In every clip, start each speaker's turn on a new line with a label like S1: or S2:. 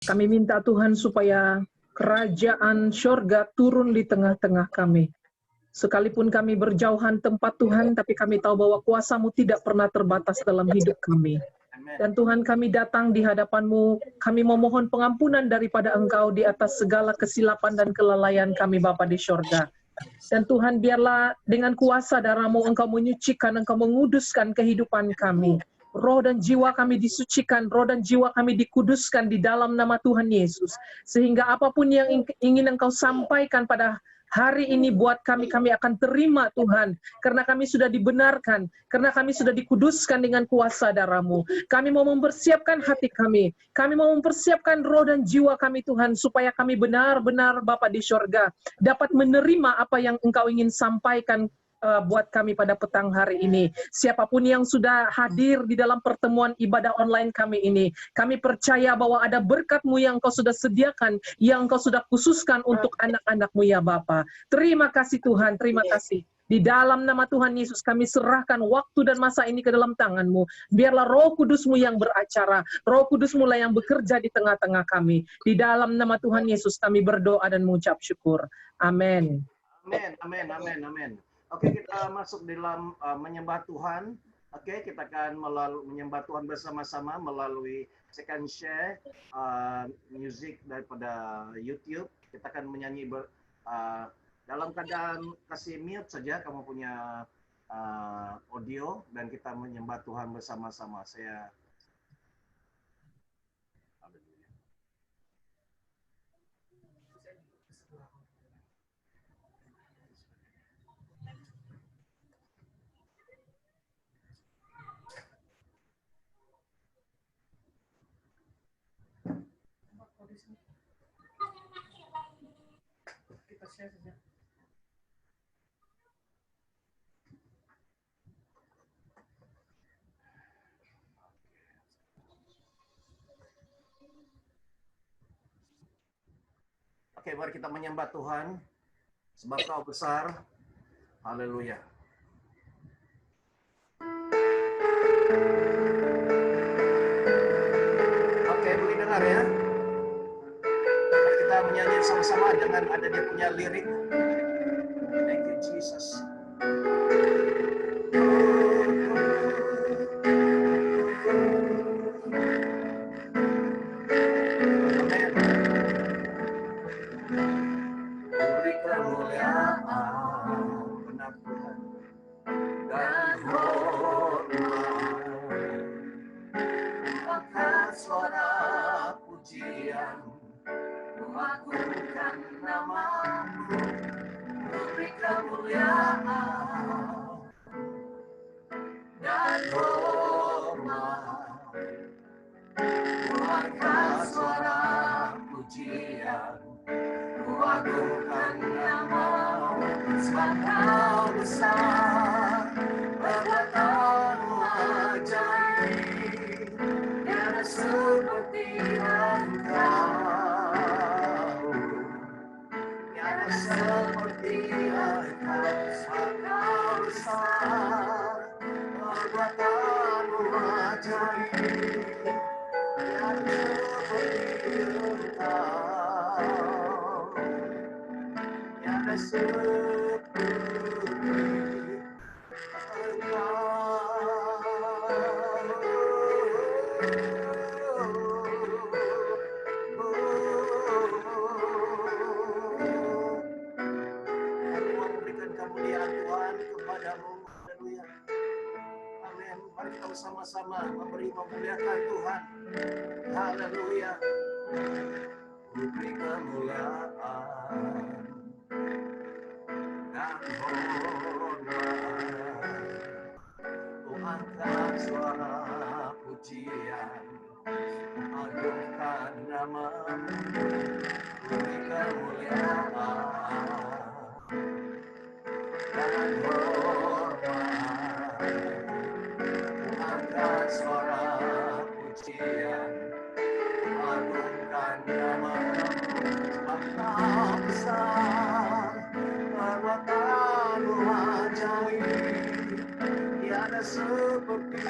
S1: Kami minta Tuhan supaya kerajaan syurga turun di tengah-tengah kami. Sekalipun kami berjauhan tempat Tuhan, tapi kami tahu bahwa kuasa-Mu tidak pernah terbatas dalam hidup kami. Dan Tuhan, kami datang di hadapan-Mu, kami memohon pengampunan daripada Engkau di atas segala kesilapan dan kelalaian kami Bapa di syurga. Dan Tuhan, biarlah dengan kuasa darah-Mu Engkau menyucikan, Engkau menguduskan kehidupan kami. Roh dan jiwa kami disucikan, roh dan jiwa kami dikuduskan di dalam nama Tuhan Yesus. Sehingga apapun yang ingin Engkau sampaikan pada hari ini buat kami, kami akan terima Tuhan. Karena kami sudah dibenarkan, karena kami sudah dikuduskan dengan kuasa darah-Mu. Kami mau mempersiapkan hati kami mau mempersiapkan roh dan jiwa kami Tuhan, supaya kami benar-benar Bapa di syurga dapat menerima apa yang Engkau ingin sampaikan buat kami pada petang hari ini. Siapapun yang sudah hadir di dalam pertemuan ibadah online kami ini, kami percaya bahwa ada berkat-Mu yang Engkau sudah sediakan, yang Engkau sudah khususkan untuk anak-anak-Mu ya Bapa. Terima kasih Tuhan, terima kasih. Di dalam nama Tuhan Yesus kami serahkan waktu dan masa ini ke dalam tangan-Mu. Biarlah Roh Kudus-Mu yang beracara, Roh Kudus-Mu lah yang bekerja di tengah-tengah kami. Di dalam nama Tuhan Yesus kami berdoa dan mengucap syukur. Amin.
S2: Amin, amin, amin, amin. Oke, kita masuk dalam menyembah Tuhan. Oke, kita akan menyembah Tuhan bersama-sama melalui second share music daripada YouTube. Kita akan menyanyi dalam keadaan kasih mute saja kamu punya audio, dan kita menyembah Tuhan bersama-sama. Kita share saja. Oke, mari kita menyembah Tuhan sebab Kau besar. Haleluya. Oke, boleh dengar ya. Mari kita menyanyi sama-sama dengan ada dia punya lirik. Thank you Jesus. Sama-sama memuliakan Tuhan. Haleluya. Beri kemuliaan dan hormat. Ku angkat suara pujian, agungkan nama-Mu. Beri kemuliaan dan hormat. Angkat suara pujian, agungkan nama-Mu. Engkau besar, perbuatan-Mu ajaib, tiada seperti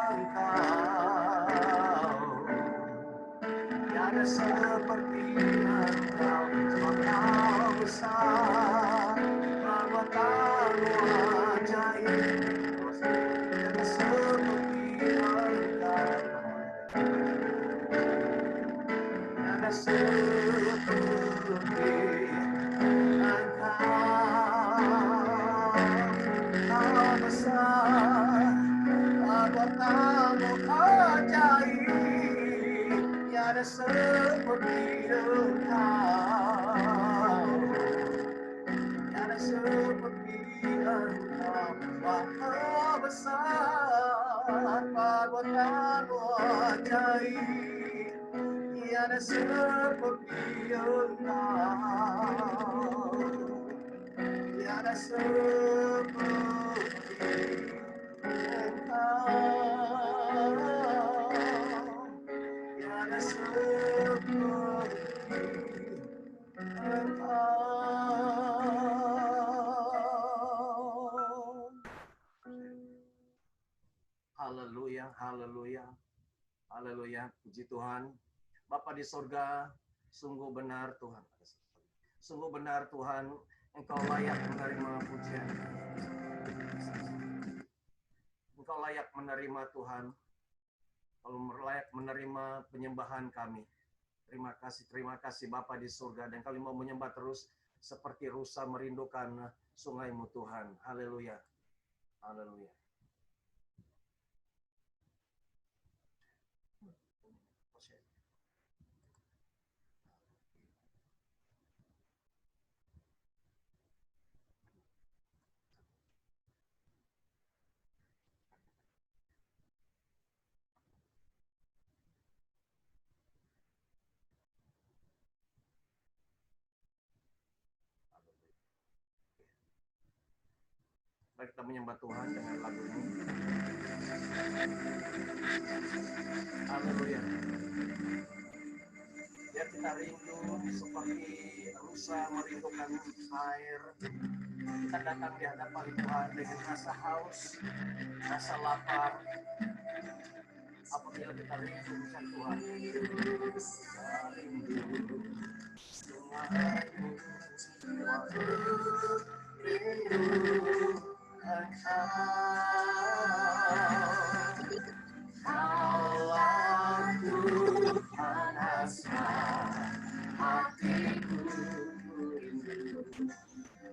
S2: Engkau, tiada seperti Engkau, Engkau besar, perbuatanmu ajaib, tiada seperti Engkau, tiada seperti Engkau besar, perbuatanmu ajaib, tiada seperti Engkau, tiada seperti Engkau. Maha besar, perbuatanmu ajaib, tiada seperti Engkau, tiada seperti tiada seperti Haleluya, haleluya, haleluya, puji Tuhan. Bapa di surga, sungguh benar Tuhan. Sungguh benar Tuhan, Engkau layak menerima pujian. Engkau layak menerima Tuhan. Kalau layak menerima penyembahan kami. Terima kasih Bapa di surga. Dan kami mau menyembah terus seperti rusa merindukan sungai-Mu Tuhan. Haleluya. Haleluya. Mari kita menyembah Tuhan dengan lagu ini. Haleluya. Biar kita rindu seperti rusa merindukan air. Kita datang di hadapan Tuhan dengan rasa haus, rasa lapar. Apabila kita rindu dengan Tuhan. Rindu Allah Tuhan asma hatiku rindu menyembahmu.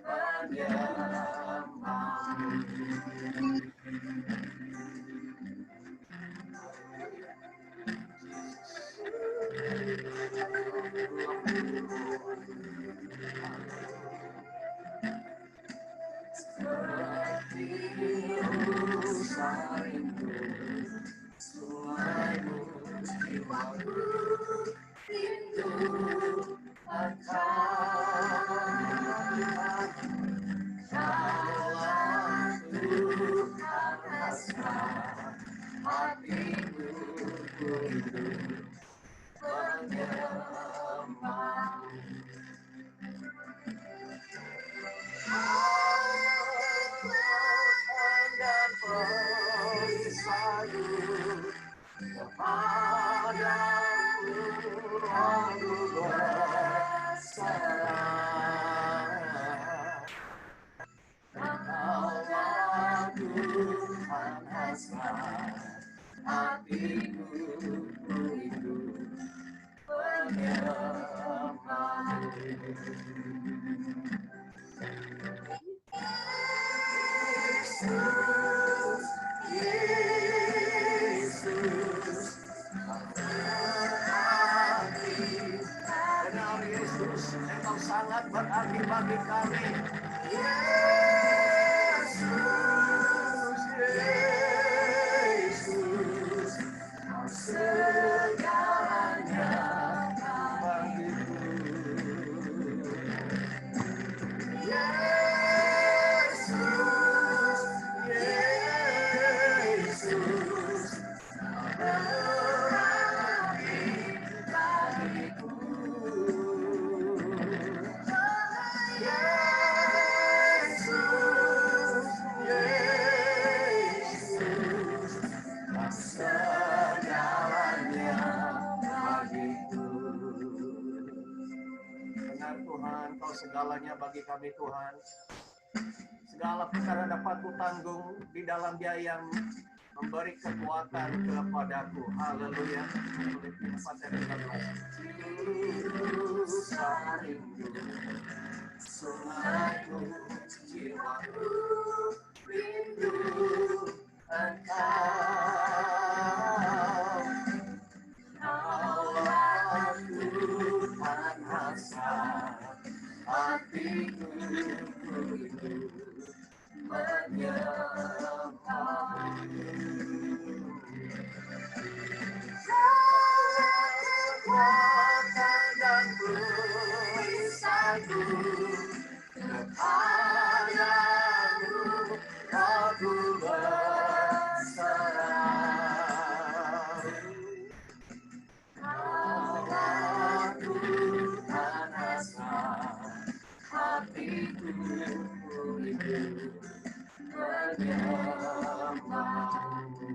S2: Engkau sangat berarti bagi kami. Yesus, Yesus, segalanya bagiku. Yesus, Yesus, berarti bagiku. Yesus. benar Tuhan, Kau segalanya bagi kami Tuhan. Segala perkara dapat ku tanggung di dalam Dia yang memberi kekuatan kepadaku. Haleluya. Filipi 4:13. Sungaiku, jiwaku, rindu Engkau. Allah Tuhan hasrat, hatiku rindu menyembahmu. Kekuatan dan perisaiku kepadamu, aku berserah. Allah Tuhan hasrat, hatiku rindu menyembahmu.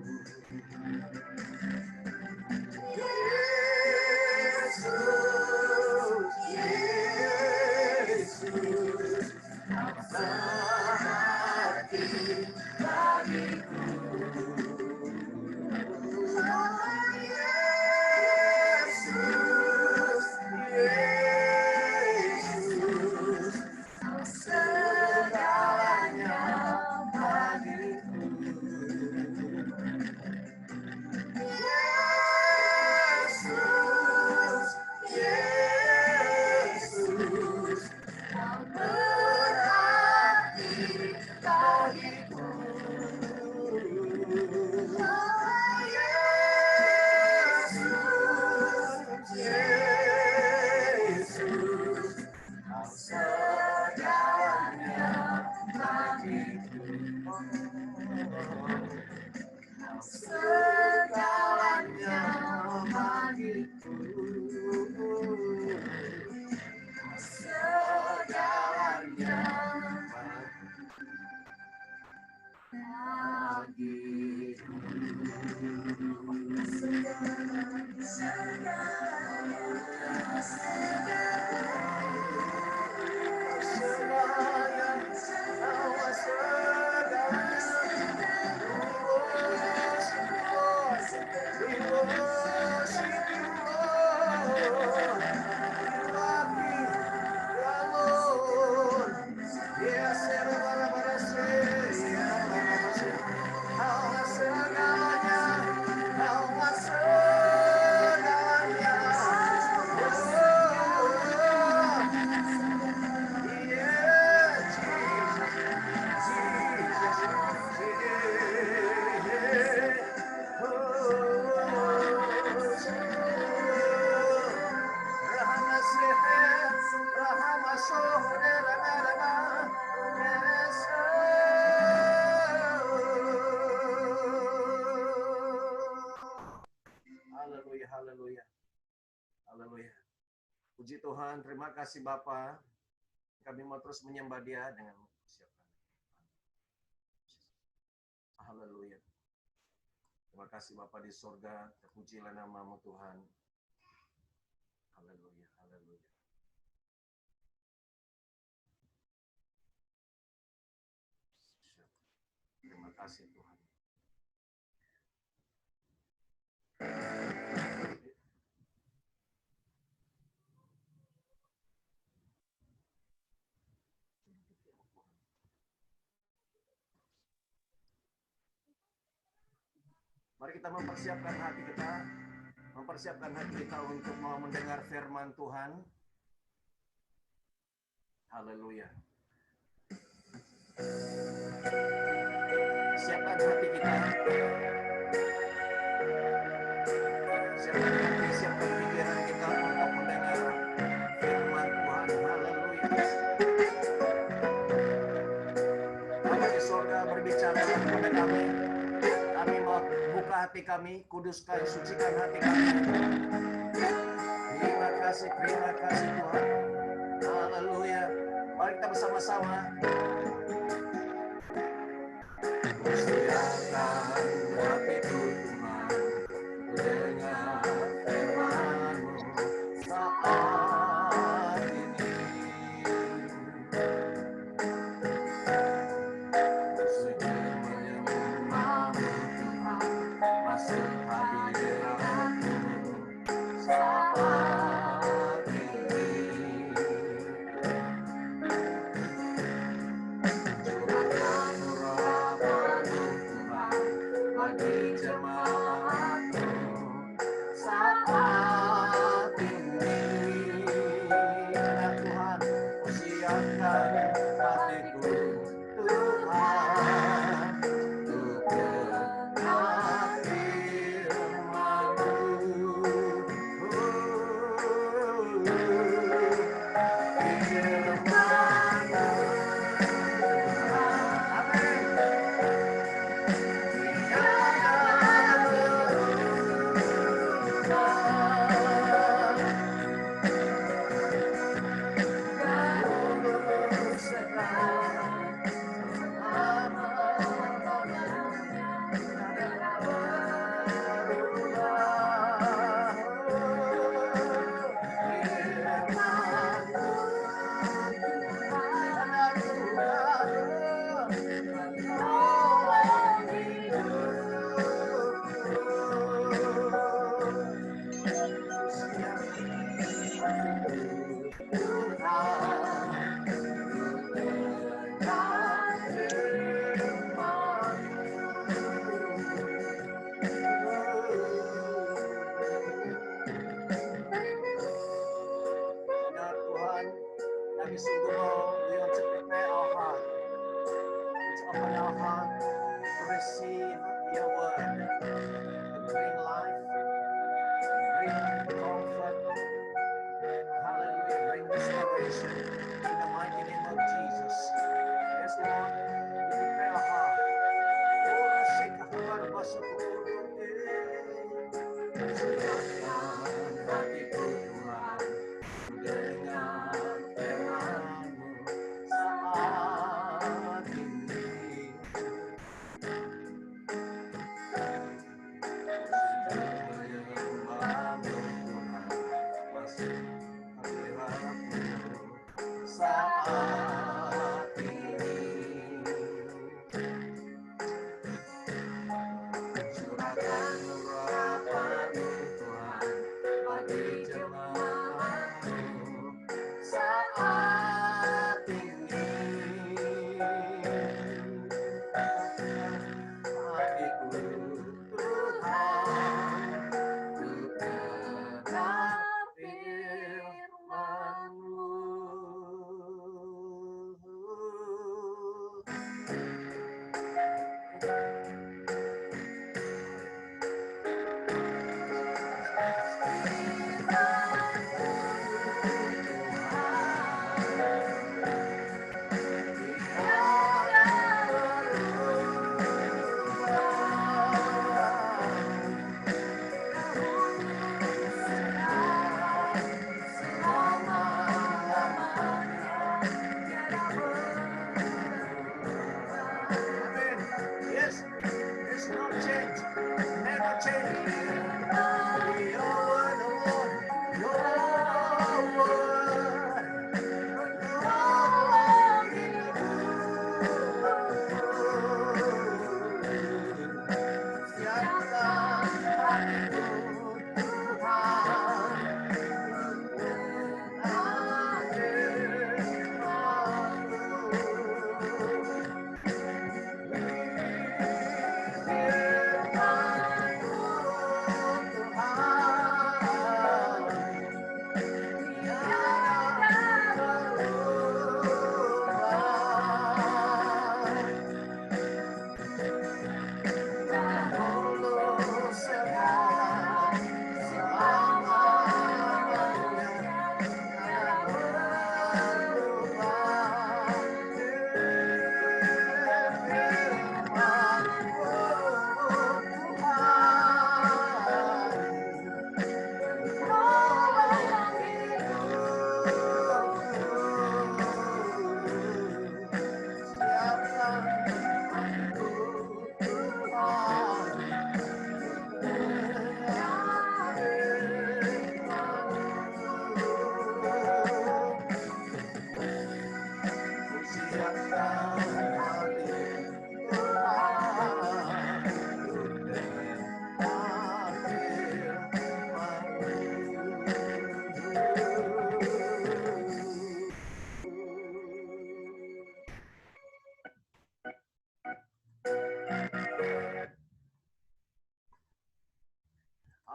S2: Yesus, Yesus, sehati bagiku. Yesus, Yesus, segalanya bagiku. Yesus, Yesus, kau berarti bagiku. Yesus, Yesus, kau segalanya bagiku. Kau segalanya bagiku. Segalanya bagiku. Haleluya, haleluya. Haleluya. Puji Tuhan, terima kasih Bapa. Kami mau terus menyembah Dia dengan mempersiapkan. Haleluya. Terima kasih Bapa di surga, terpujilah nama-Mu Tuhan. Haleluya, haleluya. Terima kasih Tuhan. Mari kita mempersiapkan hati kita untuk mau mendengar firman Tuhan. Haleluya. Siapkan hati kita. Siapkan hati, siapkan pikiran kita untuk mendengar firman Tuhan. Haleluya. Bapa di surga berbicara kepada kami. Kami mau buka hati kami, kuduskan, sucikan hati kami. Terima kasih Tuhan. Haleluya. Mari kita bersama-sama. Siapkan hati Tuhan, dengar firman-Mu saat ini. sungguh we want to prepare our heart. Let's open our heart to receive your word. To bring life, bring comfort. Hallelujah. Bring restoration in the mighty name of Jesus. Yes, Lord. We prepare our heart. Oh, Shekafar Basukuru. Siapkan hatiku Tuhan, mendengar firman-Mu saat ini. Menyembah-Mu Tuhan, masuk hadirat-Mu saat ini. Curahkan urapan-Mu Tuhan bagi jemaat-Mu saat ini. Hatiku Tuhan, ku kenal firman-Mu. Yes, there's no change, never change. Your word, oh Lord, your word, siapkan hatiku Tuhan,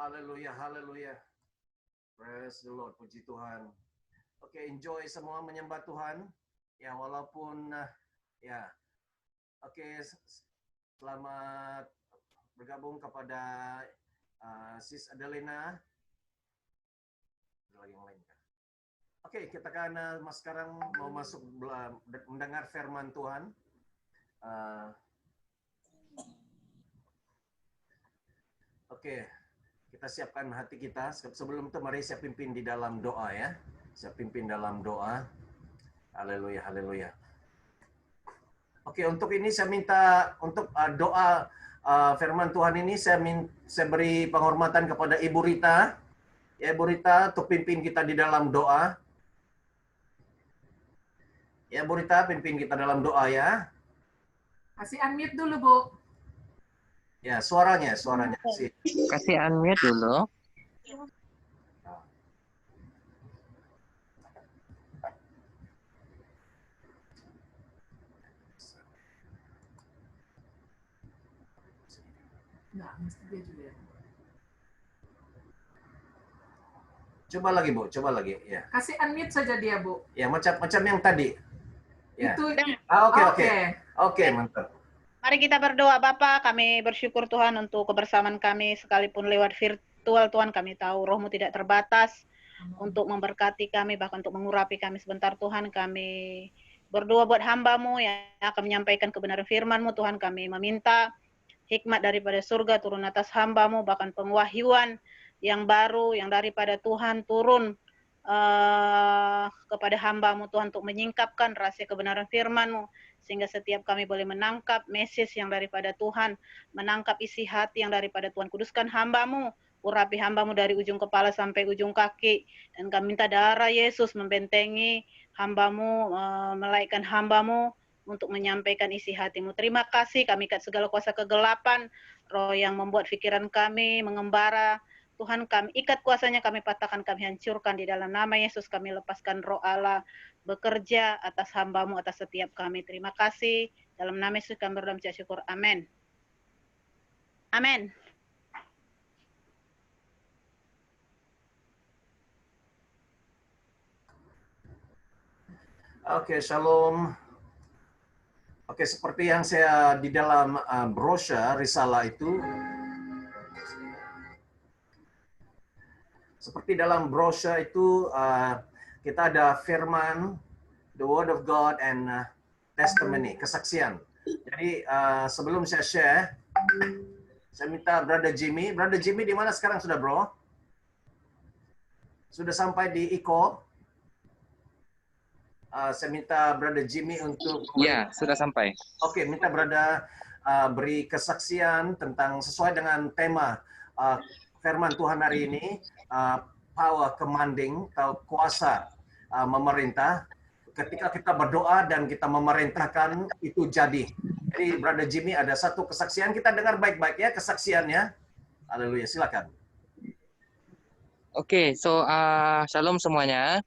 S2: Haleluya, haleluya. Praise the Lord, puji Tuhan. Oke, enjoy semua menyembah Tuhan. Ya, walaupun ya. Oke, selamat bergabung kepada Sis Adelina. Ada lagi yang lain kan? Oke, kita akan sekarang mau masuk mendengar firman Tuhan. Oke, kita siapkan hati kita. Sebelum itu mari saya pimpin di dalam doa ya. Saya pimpin dalam doa. Haleluya, haleluya. Oke, untuk ini saya minta untuk doa firman Tuhan ini saya beri penghormatan kepada Ibu Rita. Ya, Ibu Rita untuk pimpin kita di dalam doa. Ya, Bu Rita pimpin kita dalam doa ya.
S3: Kasih unmute dulu, Bu.
S2: Ya, suaranya.
S4: Kasih unmute dulu.
S3: Enggak, mesti dia juga.
S2: Coba lagi Bu, coba lagi. Ya,
S3: Kasih unmute saja dia, Bu.
S2: ya macam yang tadi. Ya.
S3: Itu
S2: Oke. Oke, mantap.
S5: Mari kita berdoa Bapa, kami bersyukur Tuhan untuk kebersamaan kami sekalipun lewat virtual Tuhan, kami tahu Roh-Mu tidak terbatas untuk memberkati kami, bahkan untuk mengurapi kami sebentar Tuhan. Kami berdoa buat hamba-Mu yang akan menyampaikan kebenaran firman-Mu Tuhan. Kami meminta hikmat daripada surga turun atas hamba-Mu, bahkan pengwahyuan yang baru yang daripada Tuhan turun kepada hamba-Mu Tuhan untuk menyingkapkan rahasia kebenaran firman-Mu, sehingga setiap kami boleh menangkap message yang daripada Tuhan, menangkap isi hati yang daripada Tuhan. Kuduskan hamba-Mu, urapi hamba-Mu dari ujung kepala sampai ujung kaki, dan kami minta darah Yesus membentengi hamba-Mu, melainkan hamba-Mu untuk menyampaikan isi hati-Mu. Terima kasih, kami ikat segala kuasa kegelapan, roh yang membuat pikiran kami mengembara, Tuhan kami ikat kuasanya, kami patahkan, kami hancurkan di dalam nama Yesus. Kami lepaskan roh Allah bekerja atas hamba-Mu, atas setiap kami. Terima kasih. Dalam nama Yesus kami berdoa mengucap syukur. Amin. Amin.
S2: Oke, shalom. Oke, seperti yang saya di dalam brosur risalah itu, seperti dalam brosur itu kita ada firman, the word of God and testimony, kesaksian. Jadi sebelum saya share, saya minta Brother Jimmy di mana sekarang sudah bro? Sudah sampai di Iko? Saya minta Brother Jimmy untuk...
S4: Ya, sudah sampai.
S2: Oke, minta Brother beri kesaksian tentang sesuai dengan tema firman Tuhan hari ini, power commanding atau kuasa memerintah. Ketika kita berdoa dan kita memerintahkan, itu jadi. Jadi Brother Jimmy ada satu kesaksian, kita dengar baik-baik ya kesaksiannya. Haleluya, silakan.
S4: Oke, so shalom semuanya.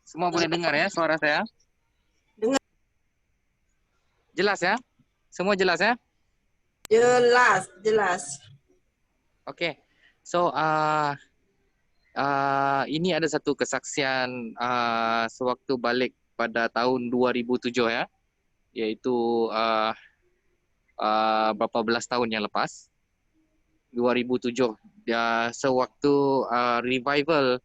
S4: Semua boleh dengar ya suara saya?
S6: Dengar.
S4: Jelas ya? Semua jelas ya?
S6: Jelas.
S4: Oke. So ini ada satu kesaksian sewaktu balik pada tahun 2007 ya, yaitu berapa belas tahun yang lepas, 2007 ya, sewaktu revival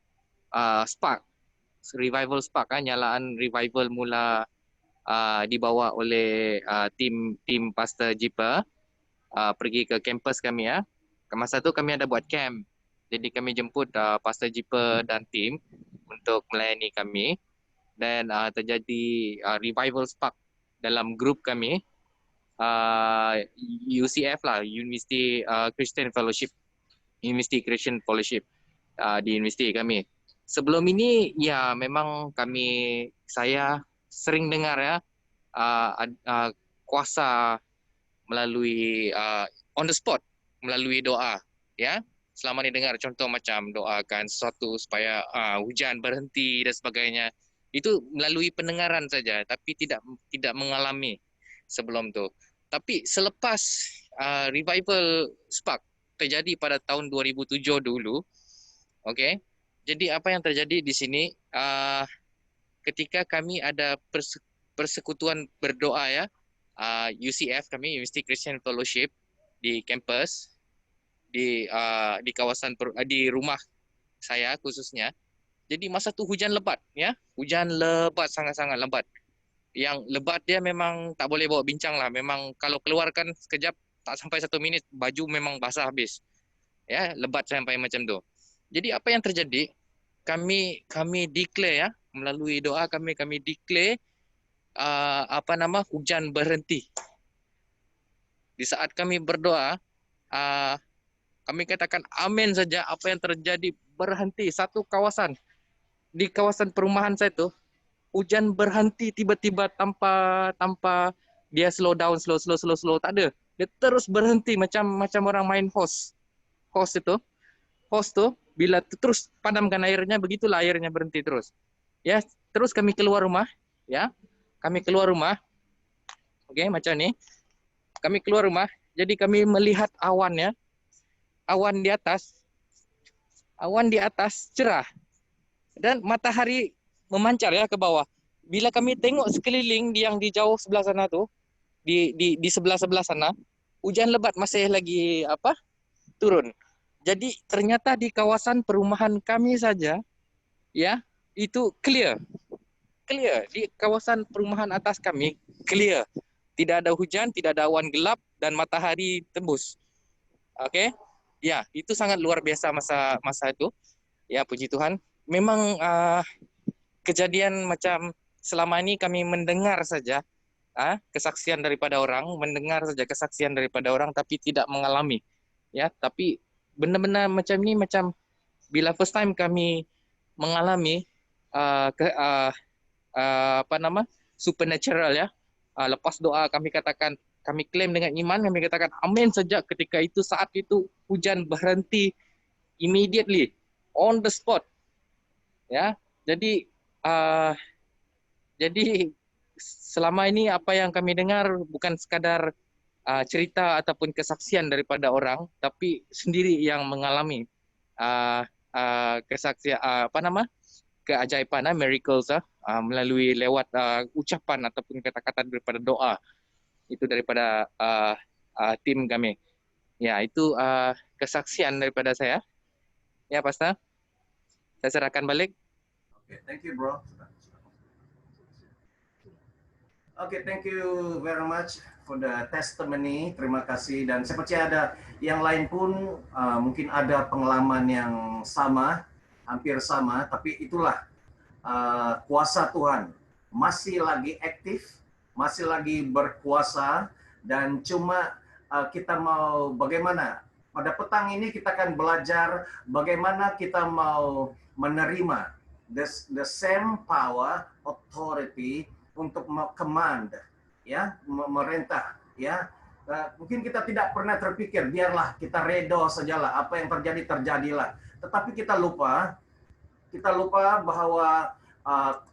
S4: spark kan, nyalaan revival mula dibawa oleh tim Pastor Jipa pergi ke kampus kami ya. Masa itu kami ada buat camp. Jadi kami jemput Pastor Jipa dan tim untuk melayani kami. Dan terjadi revival spark dalam grup kami. UCF lah, University Christian Fellowship. University Christian Fellowship di universiti kami. Sebelum ini ya memang saya sering dengar ya kuasa melalui on the spot, melalui doa ya. Selama ni dengar contoh macam doakan sesuatu supaya hujan berhenti dan sebagainya. Itu melalui pendengaran saja, tapi tidak mengalami sebelum tu. Tapi selepas revival spark terjadi pada tahun 2007 dulu, okey. Jadi apa yang terjadi di sini ketika kami ada persekutuan berdoa ya, UCF kami, University Christian Fellowship di kampus, di kawasan di rumah saya khususnya. Jadi masa tu hujan lebat ya, hujan lebat, sangat-sangat lebat. Yang lebat dia memang tak boleh bawa bincang lah. Memang kalau keluarkan sekejap tak sampai 1 minit baju memang basah habis. Ya, lebat sampai macam tu. Jadi apa yang terjadi? Kami declare ya, melalui doa kami declare hujan berhenti. Di saat kami berdoa, kami katakan amin saja, apa yang terjadi berhenti. Satu kawasan, di kawasan perumahan saya tu, hujan berhenti tiba-tiba tanpa dia slow down, slow, tak ada. Dia terus berhenti macam orang main hose tu, bila terus padamkan airnya, begitulah airnya berhenti terus. Ya, terus kami keluar rumah, ya. Kami keluar rumah. Okey, macam ni. Kami keluar rumah, jadi kami melihat awan ya. Awan di atas cerah. dan matahari memancar ya ke bawah. Bila kami tengok sekeliling yang di jauh sebelah sana tuh, di sebelah-sebelah sana, hujan lebat masih lagi turun. Jadi ternyata di kawasan perumahan kami saja ya itu clear di kawasan perumahan atas kami clear, tidak ada hujan, tidak ada awan gelap dan matahari tembus. Oke, ya itu sangat luar biasa masa itu ya, puji Tuhan. Memang kejadian macam selama ini kami mendengar saja kesaksian daripada orang, tapi tidak mengalami ya. Tapi benar-benar macam ini, macam bila first time kami mengalami supernatural ya. Lepas doa kami katakan, kami klaim dengan iman, kami katakan amin sejak ketika itu, saat itu hujan berhenti immediately, on the spot. Ya, jadi selama ini apa yang kami dengar bukan sekadar cerita ataupun kesaksian daripada orang, tapi sendiri yang mengalami kesaksian keajaiban, miracles melalui lewat ucapan ataupun kata-kata daripada doa itu daripada tim kami. Ya, itu kesaksian daripada saya. Ya, Pastor. Saya serahkan balik.
S2: Okay, thank you, bro. Okay, thank you very much for the testimony. Terima kasih. Dan saya percaya ada yang lain pun mungkin ada pengalaman yang sama, hampir sama, tapi itulah kuasa Tuhan masih lagi aktif, masih lagi berkuasa, dan cuma kita mau bagaimana. Pada petang ini kita akan belajar bagaimana kita mau menerima the same power, authority untuk command, ya, memerintah, ya. Mungkin kita tidak pernah terpikir, biarlah kita redo sajalah, apa yang terjadi terjadilah. Tetapi kita lupa bahwa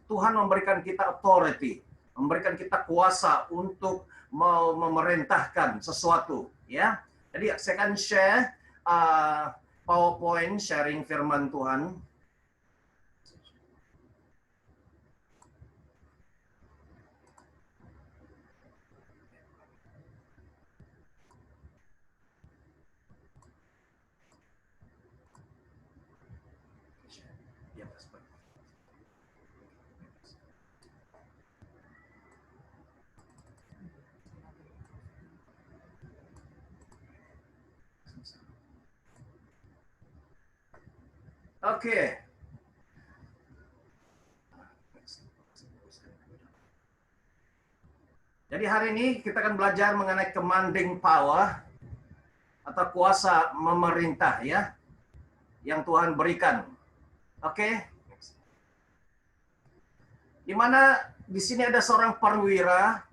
S2: Tuhan memberikan kita authority, memberikan kita kuasa untuk mau memerintahkan sesuatu, ya. Jadi saya akan share PowerPoint sharing firman Tuhan. Oke. Jadi hari ini kita akan belajar mengenai commanding power atau kuasa memerintah, ya, yang Tuhan berikan. Oke. Di mana di sini ada seorang perwira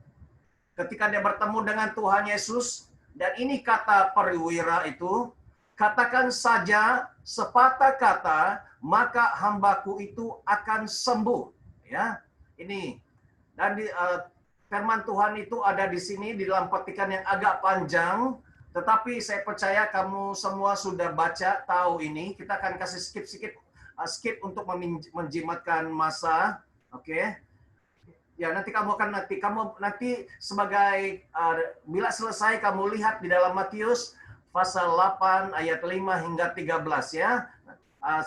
S2: ketika dia bertemu dengan Tuhan Yesus, dan ini kata perwira itu, katakan saja sepatah kata, maka hambaku itu akan sembuh. Ya, ini. Dan firman Tuhan itu ada di sini di dalam petikan yang agak panjang, tetapi saya percaya kamu semua sudah baca, tahu ini. Kita akan kasih skip untuk menjimatkan masa. Oke. Ya, nanti kamu nanti sebagai bila selesai kamu lihat di dalam Matius pasal 8 ayat 5 hingga 13, ya.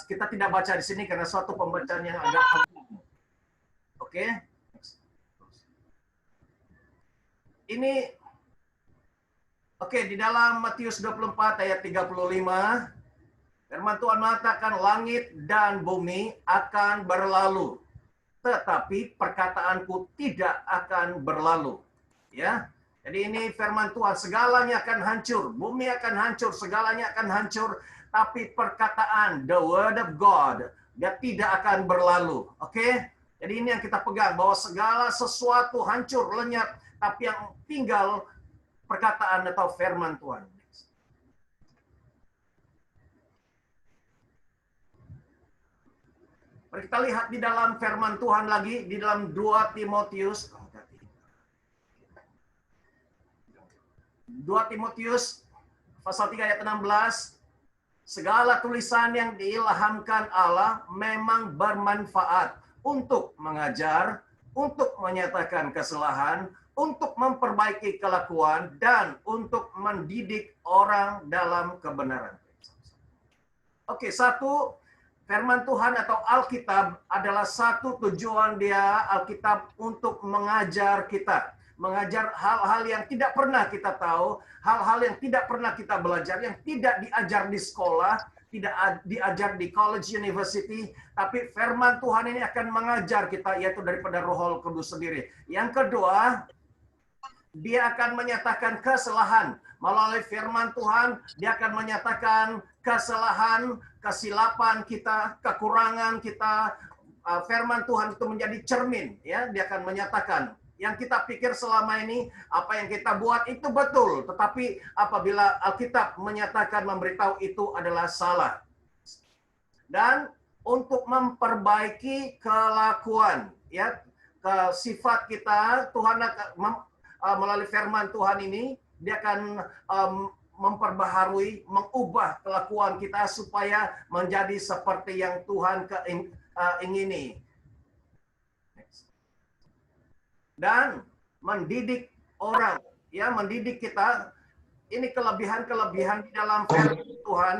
S2: Kita tidak baca di sini karena suatu pembacaan yang agak panjang. Oke. Ini di dalam Matius 24 ayat 35 firman Tuhan mengatakan langit dan bumi akan berlalu, tetapi perkataanku tidak akan berlalu. Ya. Jadi ini firman Tuhan, segalanya akan hancur, bumi akan hancur, segalanya akan hancur, tapi perkataan, the word of God, dia tidak akan berlalu. Oke? Jadi ini yang kita pegang, bahwa segala sesuatu hancur, lenyap, tapi yang tinggal perkataan atau firman Tuhan. Mari kita lihat di dalam firman Tuhan lagi, di dalam 2 Timotius 2 Timotius pasal 3 ayat 16. Segala tulisan yang diilhamkan Allah memang bermanfaat untuk mengajar, untuk menyatakan kesalahan, untuk memperbaiki kelakuan, dan untuk mendidik orang dalam kebenaran. Oke, satu, firman Tuhan atau Alkitab adalah satu tujuan dia, Alkitab, untuk mengajar kita. Mengajar hal-hal yang tidak pernah kita tahu, hal-hal yang tidak pernah kita belajar, yang tidak diajar di sekolah, tidak diajar di college, university, tapi firman Tuhan ini akan mengajar kita, yaitu daripada Roh Kudus sendiri. Yang kedua, dia akan menyatakan kesalahan. Melalui firman Tuhan, dia akan menyatakan kesalahan, kesilapan kita, kekurangan kita. Firman Tuhan itu menjadi cermin, ya. Dia akan menyatakan yang kita pikir selama ini, apa yang kita buat itu betul, tetapi apabila Alkitab menyatakan, memberitahu itu adalah salah. Dan untuk memperbaiki kelakuan, ya, sifat kita, Tuhan melalui firman Tuhan ini, dia akan memperbaharui, mengubah kelakuan kita supaya menjadi seperti yang Tuhan ingini. Dan mendidik orang, ya, mendidik kita. Ini kelebihan-kelebihan di dalam firman Tuhan,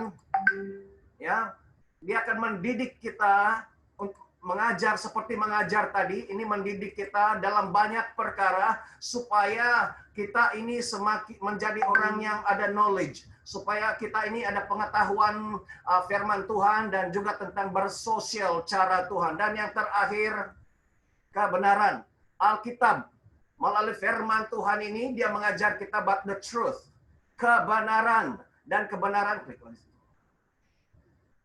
S2: ya. Dia akan mendidik kita untuk mengajar seperti mengajar tadi. Ini mendidik kita dalam banyak perkara supaya kita ini semakin menjadi orang yang ada knowledge, supaya kita ini ada pengetahuan firman Tuhan dan juga tentang bersosial cara Tuhan. Dan yang terakhir, kebenaran. Alkitab melalui firman Tuhan ini dia mengajar kita about the truth, kebenaran, dan kebenaran.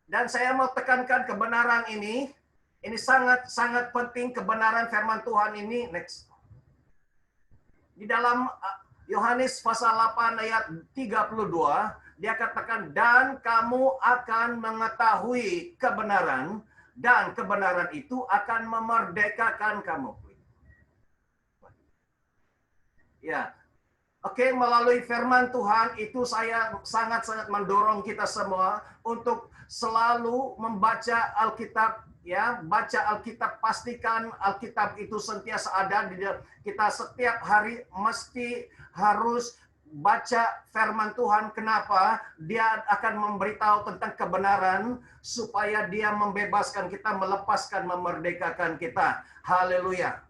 S2: Dan saya mau tekankan kebenaran ini sangat penting, kebenaran firman Tuhan ini. Next. Di dalam Yohanes pasal 8 ayat 32, dia katakan, dan kamu akan mengetahui kebenaran, dan kebenaran itu akan memerdekakan kamu. Ya, oke, melalui firman Tuhan itu saya sangat-sangat mendorong kita semua untuk selalu membaca Alkitab, ya, baca Alkitab, pastikan Alkitab itu sentiasa ada di dalam kita. Setiap hari mesti harus baca firman Tuhan. Kenapa? Dia akan memberitahu tentang kebenaran supaya dia membebaskan kita, melepaskan, memerdekakan kita. Haleluya.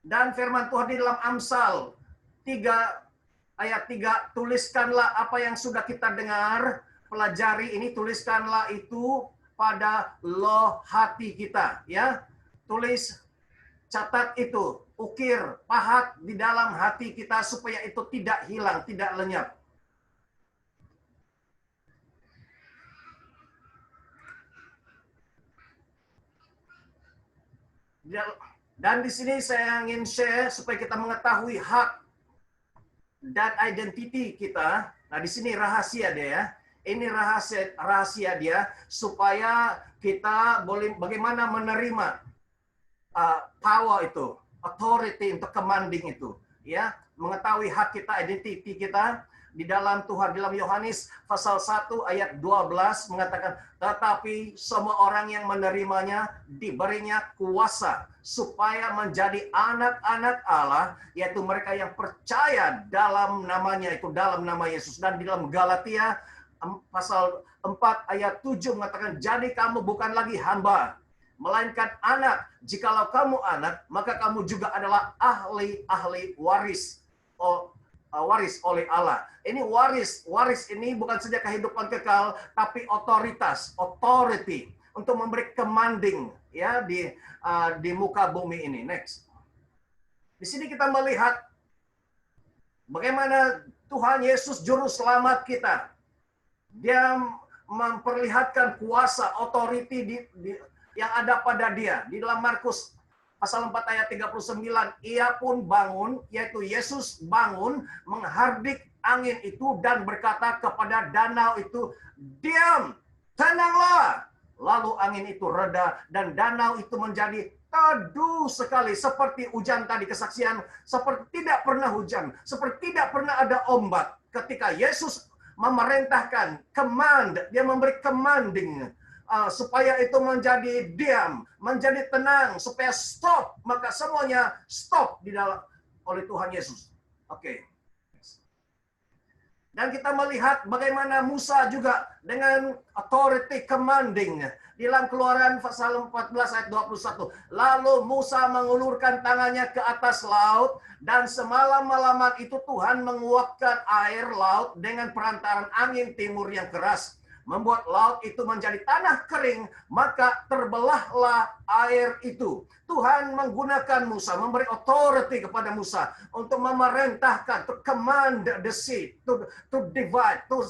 S2: Dan firman Tuhan di dalam Amsal 3 ayat 3, tuliskanlah apa yang sudah kita dengar, pelajari ini, tuliskanlah itu pada loh hati kita, ya. Tulis, catat itu, ukir, pahat di dalam hati kita supaya itu tidak hilang, tidak lenyap. Dan di sini saya ingin share supaya kita mengetahui hak dan identity kita. Nah, di sini rahasia dia, ya. Ini rahasia dia supaya kita boleh bagaimana menerima power itu, authority untuk commanding itu, ya. Mengetahui hak kita, identity kita di dalam Tuhan. Dalam Yohanes pasal 1 ayat 12 mengatakan, tetapi semua orang yang menerimanya diberinya kuasa supaya menjadi anak-anak Allah, yaitu mereka yang percaya dalam namanya, itu dalam nama Yesus. Dan di dalam Galatia pasal 4 ayat 7 mengatakan, jadi kamu bukan lagi hamba, melainkan anak. Jikalau kamu anak, maka kamu juga adalah ahli-ahli waris. Waris oleh Allah. Ini waris ini bukan saja kehidupan kekal, tapi otoritas, authority untuk memberi commanding, ya, di muka bumi ini. Next. Di sini kita melihat bagaimana Tuhan Yesus juru selamat kita. Dia memperlihatkan kuasa, authority yang ada pada dia. Di dalam Markus pasal 4 ayat 39, ia pun bangun, yaitu Yesus bangun, menghardik angin itu dan berkata kepada danau itu, diam, tenanglah. Lalu angin itu reda dan danau itu menjadi teduh sekali, seperti hujan tadi, kesaksian seperti tidak pernah hujan, seperti tidak pernah ada ombak. Ketika Yesus memerintahkan, command, dia memberi commanding, supaya itu menjadi diam, menjadi tenang, supaya stop, maka semuanya stop di dalam oleh Tuhan Yesus. Oke. Dan kita melihat bagaimana Musa juga dengan authority commanding. Di dalam Keluaran pasal 14 ayat 21. Lalu Musa mengulurkan tangannya ke atas laut, dan semalam-malaman itu Tuhan menguapkan air laut dengan perantaran angin timur yang keras, membuat laut itu menjadi tanah kering, maka terbelahlah air itu. Tuhan menggunakan Musa, memberi authority kepada Musa untuk memerintahkan, to command the sea, to divide, to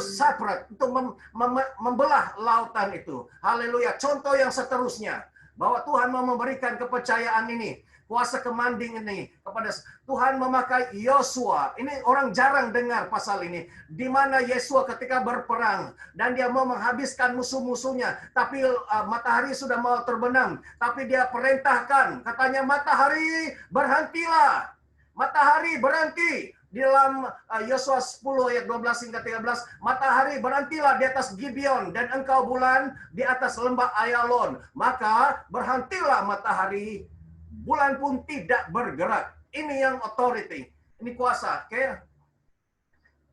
S2: separate, untuk membelah lautan itu. Haleluya. Contoh yang seterusnya, bahwa Tuhan mau memberikan kepercayaan ini, kuasa commanding ini kepada Tuhan memakai Yosua. Ini orang jarang dengar pasal ini, di mana Yosua ketika berperang dan dia mau menghabiskan musuh-musuhnya, tapi matahari sudah mau terbenam, tapi dia perintahkan, katanya, matahari berhentilah, matahari berhenti. Di dalam Yosua 10 ayat 12 hingga 13, matahari berhentilah di atas Gibeon, dan engkau bulan di atas lembah Ayalon, maka berhentilah matahari, bulan pun tidak bergerak. Ini yang authority, ini kuasa. Okay?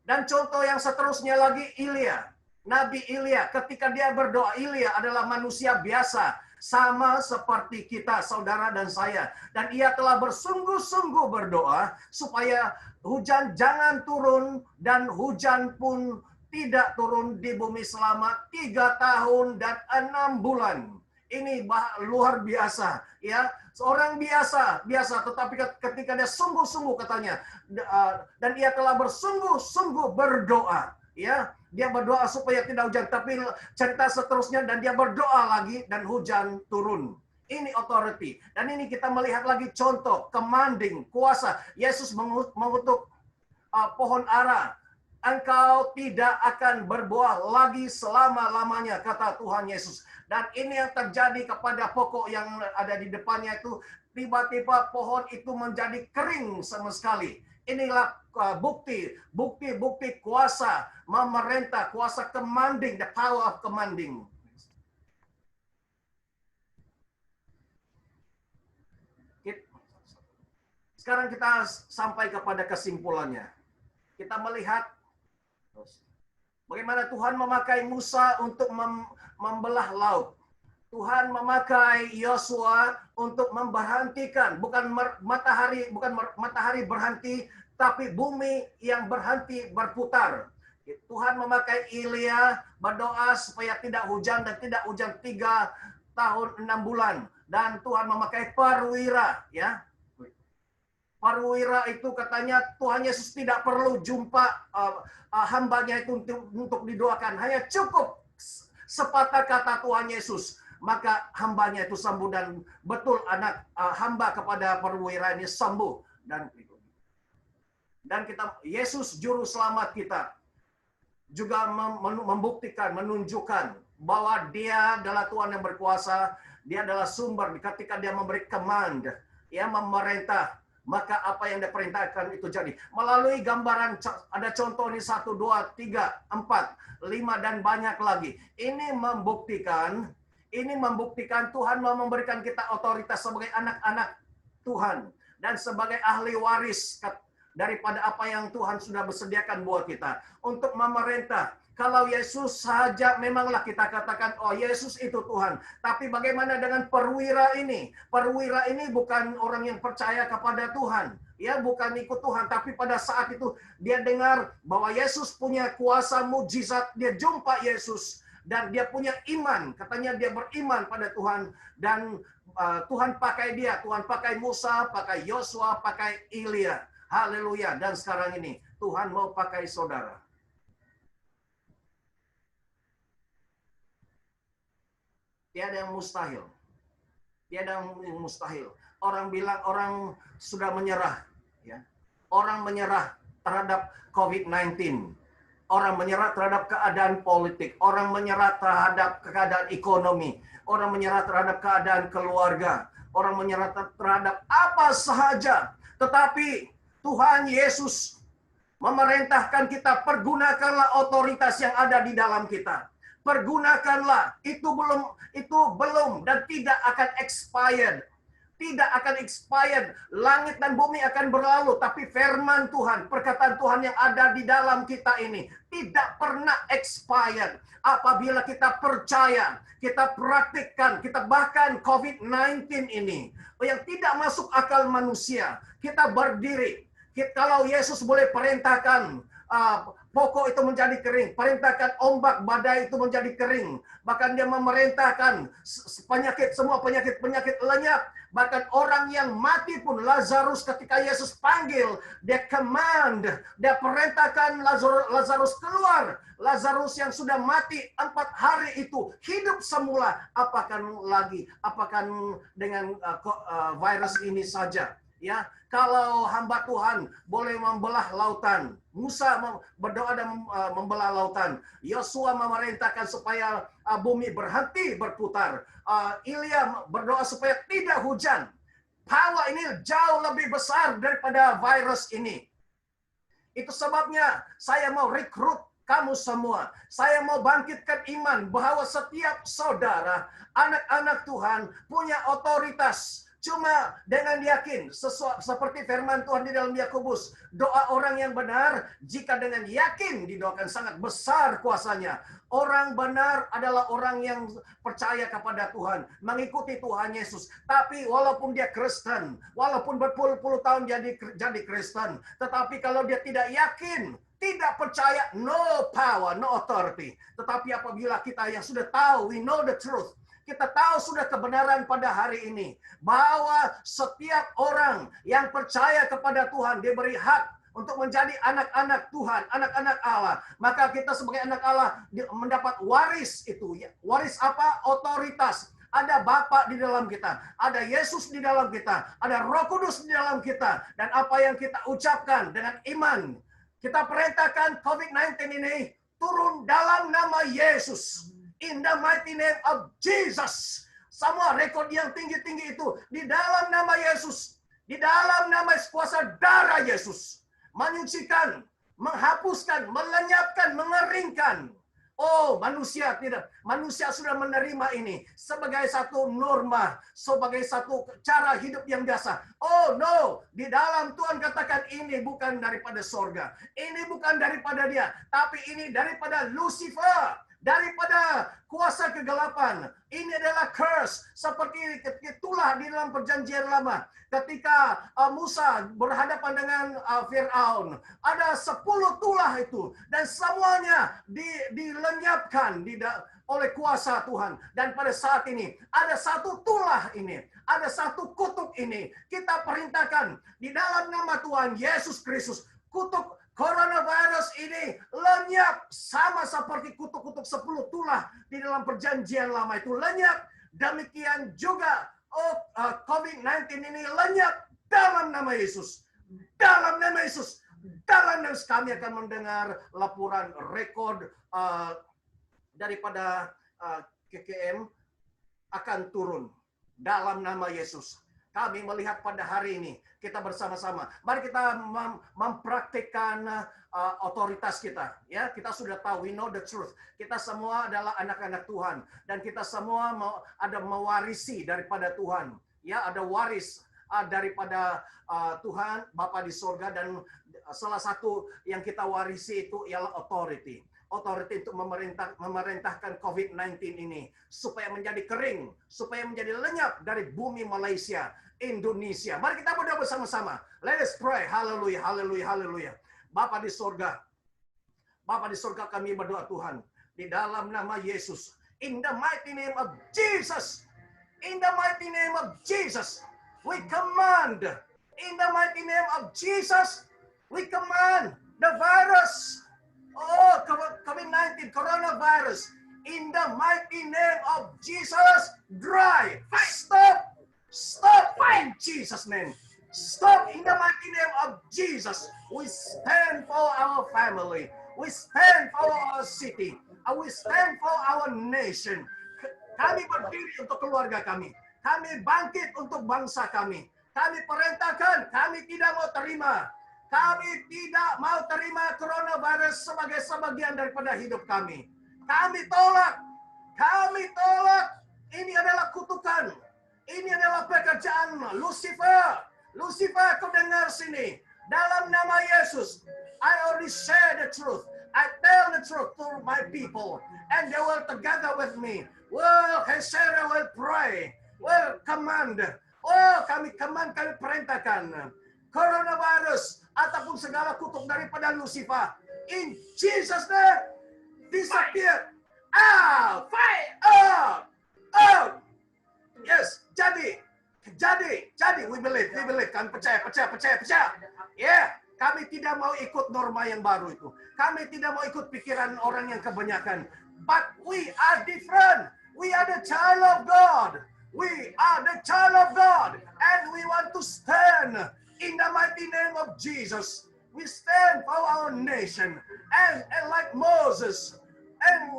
S2: Dan contoh yang seterusnya lagi, Ilya. Nabi Ilya, ketika dia berdoa, Ilya adalah manusia biasa, sama seperti kita, saudara dan saya. Dan ia telah bersungguh-sungguh berdoa supaya hujan jangan turun, dan hujan pun tidak turun di bumi selama 3 tahun dan 6 bulan. Ini luar biasa, ya. Seorang biasa, tetapi ketika dia sungguh-sungguh, katanya, dan ia telah bersungguh-sungguh berdoa, ya. Dia berdoa supaya tidak hujan, tapi cerita seterusnya, dan dia berdoa lagi dan hujan turun. Ini authority. Dan ini kita melihat lagi contoh commanding, kuasa. Yesus mengutuk pohon ara. Engkau tidak akan berbuah lagi selama-lamanya, kata Tuhan Yesus. Dan ini yang terjadi kepada pokok yang ada di depannya itu, tiba-tiba pohon itu menjadi kering sama sekali. Inilah bukti kuasa memerintah, kuasa commanding, the power of commanding. Sekarang kita sampai kepada kesimpulannya. Kita melihat bagaimana Tuhan memakai Musa untuk membelah laut. Tuhan memakai Yosua untuk memberhentikan, bukan matahari berhenti, tapi bumi yang berhenti berputar. Tuhan memakai Ilya berdoa supaya tidak hujan, dan tidak hujan 3 tahun 6 bulan. Dan Tuhan memakai perwira, ya. Perwira itu katanya Tuhan Yesus tidak perlu jumpa hambanya itu untuk didoakan. Hanya cukup sepatah kata Tuhan Yesus, maka hambanya itu sembuh, dan betul anak hamba kepada perwira ini sembuh. Dan kita, Yesus juru selamat kita, juga membuktikan, menunjukkan bahwa dia adalah Tuhan yang berkuasa, dia adalah sumber. Ketika dia memberi command, ya, memerintah, maka apa yang diperintahkan itu jadi. Melalui gambaran, ada contoh ini 1, 2, 3, 4, 5, dan banyak lagi. Ini membuktikan Tuhan mau memberikan kita otoritas sebagai anak-anak Tuhan, dan sebagai ahli waris daripada apa yang Tuhan sudah bersediakan buat kita untuk memerintah. Kalau Yesus saja memanglah kita katakan, oh Yesus itu Tuhan. Tapi bagaimana dengan perwira ini? Perwira ini bukan orang yang percaya kepada Tuhan. Ya, bukan ikut Tuhan. Tapi pada saat itu dia dengar bahwa Yesus punya kuasa mujizat. Dia jumpa Yesus. Dan dia punya iman. Katanya dia beriman pada Tuhan. Dan Tuhan pakai dia. Tuhan pakai Musa, pakai Yosua, pakai Ilya. Haleluya. Dan sekarang ini Tuhan mau pakai saudara. Tiada yang mustahil. Tiada yang mustahil. Orang bilang orang sudah menyerah. Ya. Orang menyerah terhadap COVID-19. Orang menyerah terhadap keadaan politik. Orang menyerah terhadap keadaan ekonomi. Orang menyerah terhadap keadaan keluarga. Orang menyerah terhadap apa sahaja. Tetapi Tuhan Yesus memerintahkan kita, pergunakanlah otoritas yang ada di dalam kita. Pergunakanlah, itu belum dan tidak akan expired. Tidak akan expired. Langit dan bumi akan berlalu, tapi firman Tuhan, perkataan Tuhan yang ada di dalam kita ini tidak pernah expired. Apabila kita percaya, kita praktikkan, kita bahkan COVID-19 ini yang tidak masuk akal manusia, kita berdiri. Kalau Yesus boleh perintahkan pokok itu menjadi kering, perintahkan ombak badai itu menjadi kering, bahkan dia memerintahkan semua penyakit lenyap, bahkan orang yang mati pun, Lazarus ketika Yesus panggil, dia command, dia perintahkan Lazarus keluar. Lazarus yang sudah mati 4 hari itu hidup semula. Apakah dengan virus ini saja? Ya, kalau hamba Tuhan boleh membelah lautan, Musa berdoa dan membelah lautan, Yosua memerintahkan supaya bumi berhenti berputar, Ilya berdoa supaya tidak hujan. Power ini jauh lebih besar daripada virus ini. Itu sebabnya saya mau rekrut kamu semua. Saya mau bangkitkan iman bahwa setiap saudara, anak-anak Tuhan punya otoritas. Cuma dengan yakin, seperti firman Tuhan di dalam Yakobus, doa orang yang benar, jika dengan yakin didoakan, sangat besar kuasanya. Orang benar adalah orang yang percaya kepada Tuhan, mengikuti Tuhan Yesus. Tapi walaupun dia Kristen, walaupun berpuluh-puluh tahun jadi Kristen, tetapi kalau dia tidak yakin, tidak percaya, no power, no authority. Tetapi apabila kita yang sudah tahu, we know the truth, kita tahu sudah kebenaran pada hari ini, bahwa setiap orang yang percaya kepada Tuhan diberi hak untuk menjadi anak-anak Tuhan, anak-anak Allah. Maka kita sebagai anak Allah mendapat waris itu. Waris apa? Otoritas. Ada Bapa di dalam kita, ada Yesus di dalam kita, ada Roh Kudus di dalam kita. Dan apa yang kita ucapkan dengan iman, kita perintahkan COVID-19 ini turun dalam nama Yesus. In the mighty name of Jesus. Semua rekod yang tinggi-tinggi itu di dalam nama Yesus. Di dalam nama kuasa darah Yesus. Menyucikan, menghapuskan, melenyapkan, mengeringkan. Oh, manusia tidak. Manusia sudah menerima ini sebagai satu norma, sebagai satu cara hidup yang biasa. Oh no, di dalam Tuhan katakan ini bukan daripada sorga. Ini bukan daripada dia, tapi ini daripada Lucifer. Daripada kuasa kegelapan. Ini adalah curse. Seperti itulah di dalam perjanjian lama. Ketika Musa berhadapan dengan Fir'aun. Ada 10 tulah itu. Dan semuanya dilenyapkan oleh kuasa Tuhan. Dan pada saat ini, ada 1 tulah ini. Ada 1 kutuk ini. Kita perintahkan di dalam nama Tuhan Yesus Kristus. Kutuk coronavirus ini lenyap sama seperti kutuk-kutuk 10 tulah di dalam perjanjian lama itu lenyap. Demikian juga COVID-19 ini lenyap dalam nama Yesus. Dalam nama Yesus. Dalam nama Yesus kami akan mendengar laporan rekod daripada KKM akan turun dalam nama Yesus. Kami melihat pada hari ini, kita bersama-sama. Mari kita mempraktikkan otoritas kita. Ya, kita sudah tahu, we know the truth. Kita semua adalah anak-anak Tuhan. Dan kita semua ada mewarisi daripada Tuhan. Ya, ada waris daripada Tuhan, Bapa di surga. Dan salah satu yang kita warisi itu ialah authority. Authority untuk memerintahkan COVID-19 ini supaya menjadi kering, supaya menjadi lenyap dari bumi Malaysia, Indonesia. Mari kita berdoa bersama-sama. Let us pray. Haleluya, haleluya, haleluya. Bapa di surga kami berdoa Tuhan di dalam nama Yesus. In the mighty name of Jesus. In the mighty name of Jesus. We command. In the mighty name of Jesus. We command the virus. Oh, COVID-19, coronavirus, in the mighty name of Jesus, dry. Stop. Stop in Jesus' name. Stop in the mighty name of Jesus. We stand for our family. We stand for our city. We stand for our nation. Kami berdiri untuk keluarga kami. Kami bangkit untuk bangsa kami. Kami perintahkan, kami tidak mau terima Kami tidak mau terima coronavirus sebagai sebagian daripada hidup kami. Kami tolak. Kami tolak. Ini adalah kutukan. Ini adalah pekerjaan Lucifer. Lucifer, kau dengar sini. Dalam nama Yesus, I already share the truth. I tell the truth to my people. And they will together with me. Well, Sarah will pray. Well, command. Oh, kami perintahkan. Coronavirus ataupun segala kutuk daripada Lucifer. In Jesus' name, disappear. Out! Fight! Out! Out! Yes, jadi. We believe. Kami percaya. Yeah, kami tidak mau ikut norma yang baru itu. Kami tidak mau ikut pikiran orang yang kebanyakan. But we are different. We are the child of God. We are the child of God. And we want to stand in the mighty name of Jesus. We stand for our nation. And like Moses and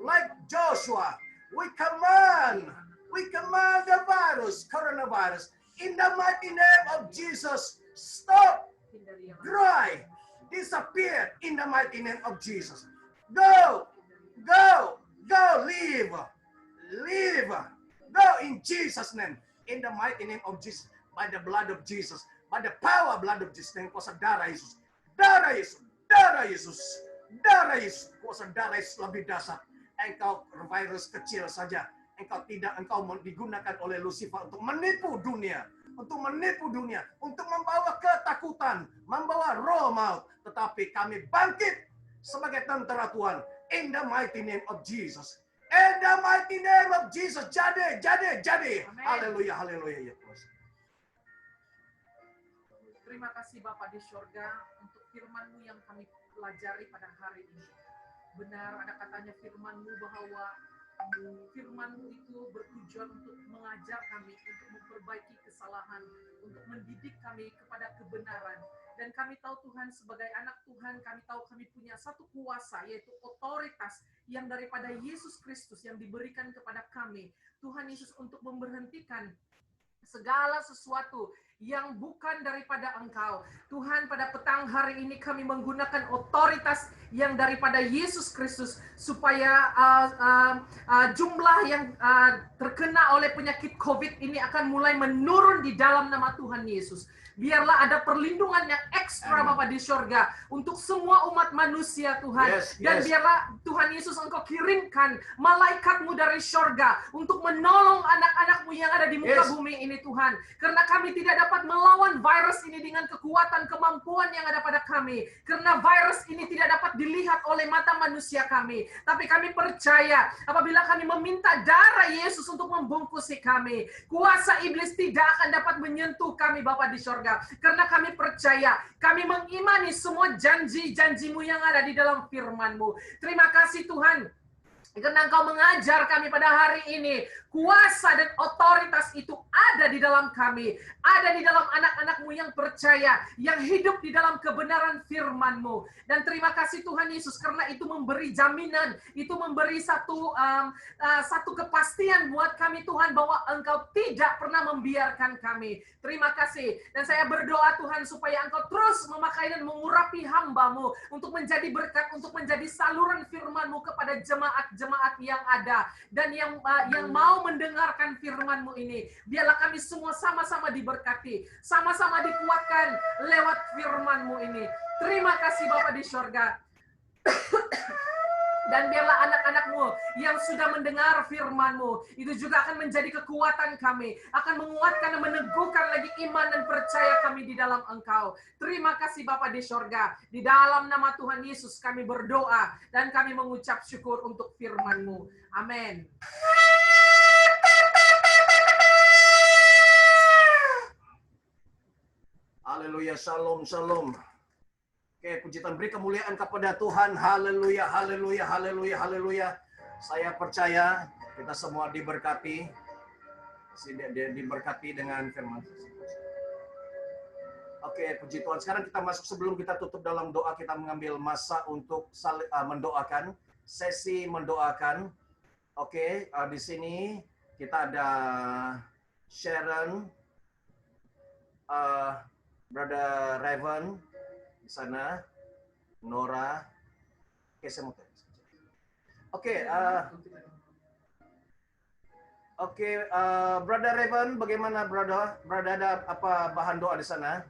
S2: like Joshua, we command the coronavirus, in the mighty name of Jesus. Stop, dry, disappear in the mighty name of Jesus. Go, live. Go in Jesus' name, in the mighty name of Jesus, by the blood of Jesus, by the power blood of Jesus, dengan kuasa darah Yesus, kuasa darah Yesus lebih dahsyat. Engkau virus kecil saja, engkau digunakan oleh Lucifer untuk menipu dunia, untuk membawa ketakutan, membawa roh maut. Tetapi kami bangkit sebagai tentara Tuhan, in the mighty name of Jesus. In the mighty name of Jesus, jadi. Haleluya. Ya Tuhan.
S1: Terima kasih Bapa di surga untuk firman-Mu yang kami pelajari pada hari ini. Benar ada katanya firman-Mu bahwa firman-Mu itu bertujuan untuk mengajar kami, untuk memperbaiki kesalahan, untuk mendidik kami kepada kebenaran. Dan kami tahu Tuhan, sebagai anak Tuhan, kami tahu kami punya satu kuasa, yaitu otoritas yang daripada Yesus Kristus yang diberikan kepada kami. Tuhan Yesus, untuk memberhentikan segala sesuatu yang bukan daripada Engkau. Tuhan, pada petang hari ini kami menggunakan otoritas yang daripada Yesus Kristus, supaya jumlah yang terkena oleh penyakit COVID ini akan mulai menurun di dalam nama Tuhan Yesus. Biarlah ada perlindungan yang ekstra Bapa di surga untuk semua umat manusia, Tuhan. Dan biarlah Tuhan Yesus Engkau kirimkan malaikat-Mu dari surga untuk menolong anak-anak-Mu yang ada di muka bumi ini, Tuhan. Karena kami tidak dapat melawan virus ini dengan kekuatan kemampuan yang ada pada kami. Karena virus ini tidak dapat dilihat oleh mata manusia kami. Tapi kami percaya apabila kami meminta darah Yesus untuk membungkusi kami, kuasa iblis tidak akan dapat menyentuh kami, Bapa di surga. Karena kami percaya, kami mengimani semua janji-janji-Mu yang ada di dalam firman-Mu. Terima kasih Tuhan, karena Engkau mengajar kami pada hari ini. Kuasa dan otoritas itu ada di dalam kami, ada di dalam anak-anak-Mu yang percaya, yang hidup di dalam kebenaran firman-Mu. Dan terima kasih Tuhan Yesus, karena itu memberi jaminan, itu memberi satu kepastian buat kami Tuhan, bahwa Engkau tidak pernah membiarkan kami. Terima kasih. Dan saya berdoa Tuhan, supaya Engkau terus memakai dan mengurapi hamba-Mu untuk menjadi berkat, untuk menjadi saluran firman-Mu kepada jemaat-jemaat yang ada dan yang mau mendengarkan firman-Mu ini. Biarlah kami semua sama-sama diberkati, sama-sama dikuatkan lewat firman-Mu ini. Terima kasih Bapa di surga. Dan biarlah anak-anak-Mu yang sudah mendengar firman-Mu itu juga akan menjadi kekuatan kami, akan menguatkan dan meneguhkan lagi iman dan percaya kami di dalam Engkau. Terima kasih Bapa di surga. Di dalam nama Tuhan Yesus kami berdoa dan kami mengucap syukur untuk firman-Mu. Amin.
S2: Haleluya, shalom. Oke, puji Tuhan, beri kemuliaan kepada Tuhan. Haleluya. Saya percaya kita semua diberkati dengan firman. Oke, puji Tuhan. Sekarang kita masuk, sebelum kita tutup dalam doa, kita mengambil masa untuk mendoakan, sesi mendoakan. Oke, di sini kita ada Sharon, Brother Raven, di sana. Nora. Oke, saya mau tanya. Oke, Brother Raven, bagaimana Brother? Brother ada apa bahan doa di sana?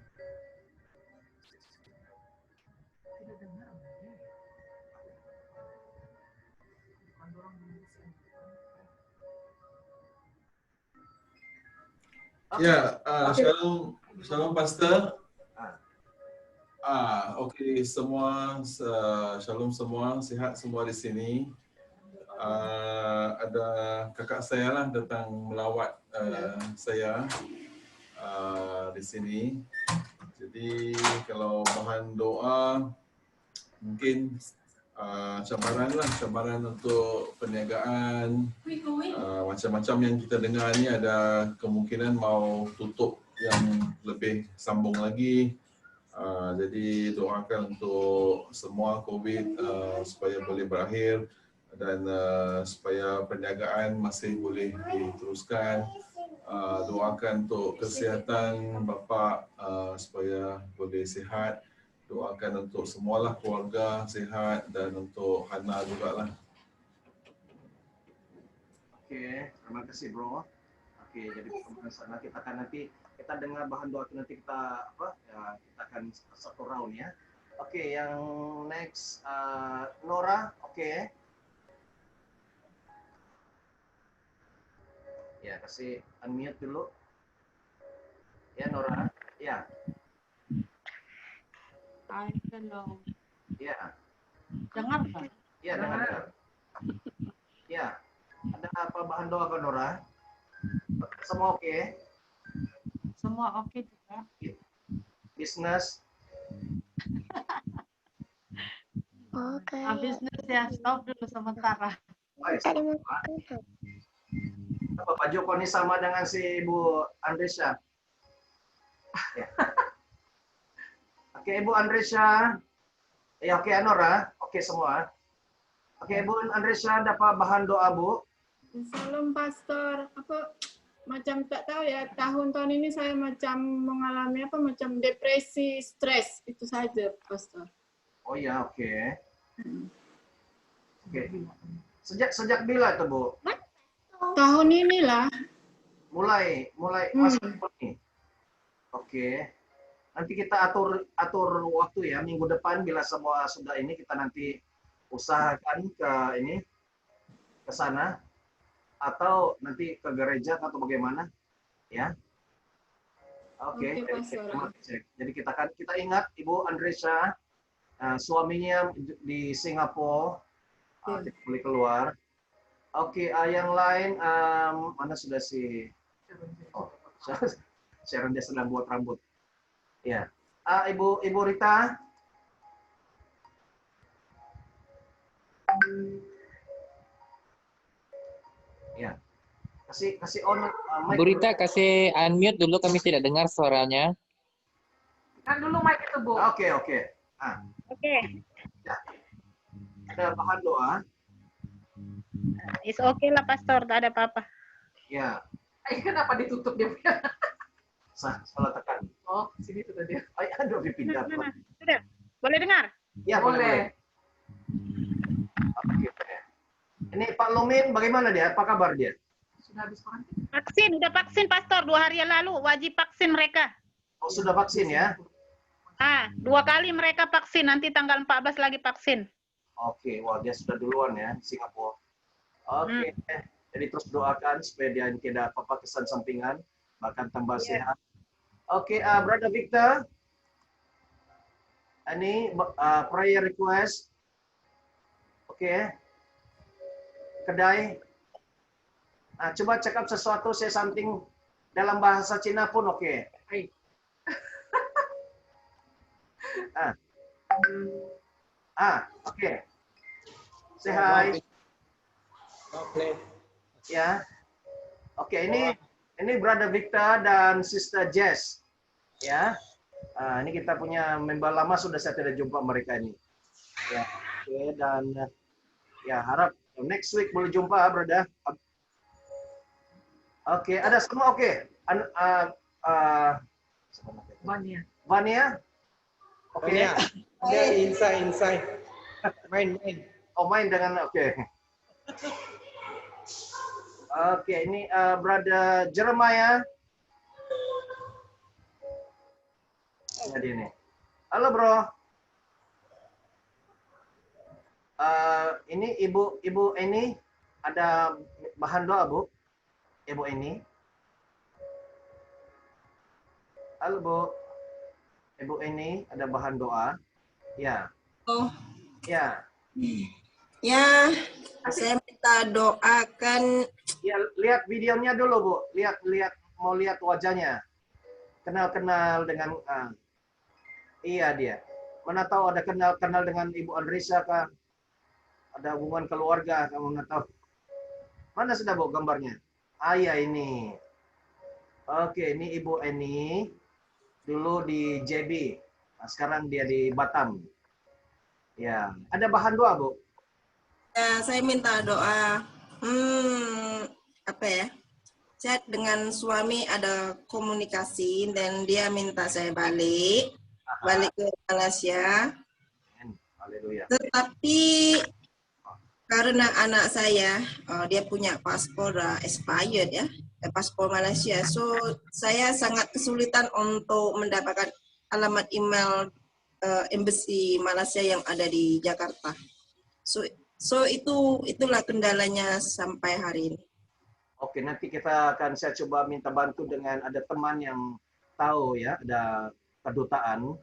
S6: Ya, shalom Pastor. Oke, semua shalom semua, sehat semua di sini. Ada kakak saya lah datang melawat saya di sini. Jadi kalau bahan doa mungkin cabaran untuk perniagaan, macam-macam yang kita dengar ni ada kemungkinan mau tutup yang lebih sambung lagi. Jadi doakan untuk semua COVID supaya boleh berakhir dan supaya perniagaan masih boleh diteruskan. Doakan untuk kesihatan bapa supaya boleh sihat. Doakan untuk semualah keluarga sihat dan untuk Hana juga lah.
S2: Oke, terima kasih bro. Oke, jadi pembahasan sana kita akan nanti kita dengar bahan doa itu nanti kita kita akan satu round ya. Oke, yang next Nora, oke. Ya, kasih unmute dulu. Ya Nora, ya.
S7: Halo.
S2: Ya.
S7: Dengar kan?
S2: Ya, dengar. Ya. Ada apa bahan doa kan Nora? Semua oke?
S7: Semua oke juga.
S2: Bisnis?
S8: Oke.
S7: Bisnis ya stop dulu sementara.
S2: Apa Pak Joko ini sama dengan si Ibu Andresya? Ya. Oke Ibu Andresya. Ya oke Nora, oke semua. Oke Ibu Andresya, ada apa bahan doa Bu?
S9: Salam Pastor. Macam tak tahu ya, tahun-tahun ini saya macam mengalami macam depresi, stres, itu saja Pastor.
S2: Oh ya, oke. Oke. Sejak bila itu Bu?
S9: Tahun inilah.
S2: Mulai masa ini. Oke. Nanti kita atur waktu ya, minggu depan bila semua sudah ini kita nanti usahakan ke sana atau nanti ke gereja atau bagaimana ya. Oke. Jadi kita ingat Ibu Andresya, suaminya di Singapura, tidak boleh keluar. Oke, yang lain mana sudah si Sharon dia sedang buat rambut. Ya, Ibu Rita. Ya, kasih on mic.
S4: Bu Rita kasih unmute dulu, kami tidak dengar suaranya.
S3: Kan dulu mic itu Bu.
S2: Oke.
S5: Oke.
S2: Ya. Ada bahan doa.
S5: It's okay lah Pastor, tak ada apa-apa.
S2: Ya,
S3: Kenapa ditutup dia?
S2: salah tekan.
S3: Oh, sini tuh tadi.
S2: Aduh dipindah.
S5: Sudah, boleh dengar?
S2: Ya, boleh. Oke. Ini Pak Lumin bagaimana dia? Apa kabar dia?
S3: Sudah habis karantina.
S5: Vaksin, udah vaksin Pastor 2 hari yang lalu, wajib vaksin mereka.
S2: Oh, sudah vaksin ya?
S5: 2 kali mereka vaksin, nanti tanggal 14 lagi vaksin.
S2: Oke, wah dia sudah duluan ya, Singapura. Oke, jadi terus doakan supaya dia tidak apa-apa kesan sampingan, bahkan tambah sehat. Oke, Brother Victor, ini prayer request. Oke, kedai. Coba cakap sesuatu, say something dalam bahasa Cina pun oke. Oke. Say hi. Ya. Oke, ini Brother Victor dan Sister Jess. Ya. Ini kita punya member lama, sudah saya tidak jumpa mereka ini. Ya. Oke, dan ya harap next week boleh jumpa, Brother. Oke, ada semua oke.
S3: Vania.
S2: Vania? Oke.
S10: Dia inside. Main.
S2: Oh, main dengan oke. Oke, ini Brother Jeremiah. Jadi ini. Halo, Bro. Ini Ibu Eni ada bahan doa, Bu? Ibu Eni. Halo, Bu. Ibu Eni ada bahan doa? Ya.
S11: Oh.
S2: Ya.
S11: Ya, saya minta doakan.
S2: Ya, lihat videonya dulu, Bu. Lihat mau lihat wajahnya. Kenal dengan iya dia. Mana tahu ada kenal dengan Ibu Andresa kah? Ada hubungan keluarga, kamu nggak tahu. Mana sudah, Bu, gambarnya? Iya ini. Oke, ini Ibu Eni. Dulu di JB. Nah, sekarang dia di Batam. Ya, ada bahan doa, Bu?
S11: Ya, saya minta doa. Apa ya? Saya dengan suami ada komunikasi dan dia minta saya balik ke Malaysia.
S2: Haleluya.
S11: Tetapi karena anak saya dia punya paspor expired ya, paspor Malaysia, so saya sangat kesulitan untuk mendapatkan alamat email embassy Malaysia yang ada di Jakarta. So itulah kendalanya sampai hari ini.
S2: Oke, nanti saya coba minta bantu dengan ada teman yang tahu ya, ada kedutaan.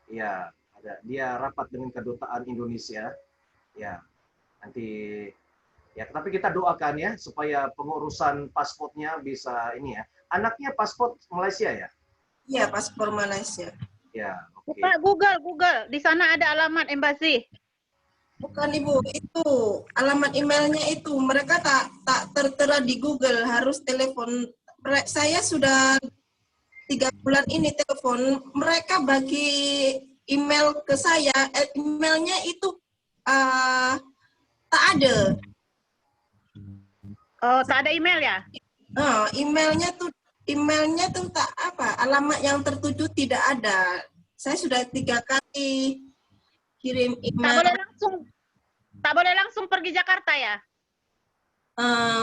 S2: Ya, dia rapat dengan kedutaan Indonesia. Ya. Nanti ya, tapi kita doakan ya supaya pengurusan paspornya bisa ini ya. Anaknya paspor Malaysia ya?
S11: Iya, paspor Malaysia.
S2: Ya, oke.
S5: Google, di sana ada alamat embasi.
S11: Bukan Ibu, itu alamat emailnya itu mereka tak tertera di Google, harus telepon. Saya sudah 3 bulan ini telepon, mereka bagi email ke saya, emailnya itu tak ada.
S5: Oh, tak ada email ya?
S11: Emailnya tuh tak apa, alamat yang tertuju tidak ada. Saya sudah 3 kali kirim email.
S5: Tak boleh langsung pergi Jakarta ya?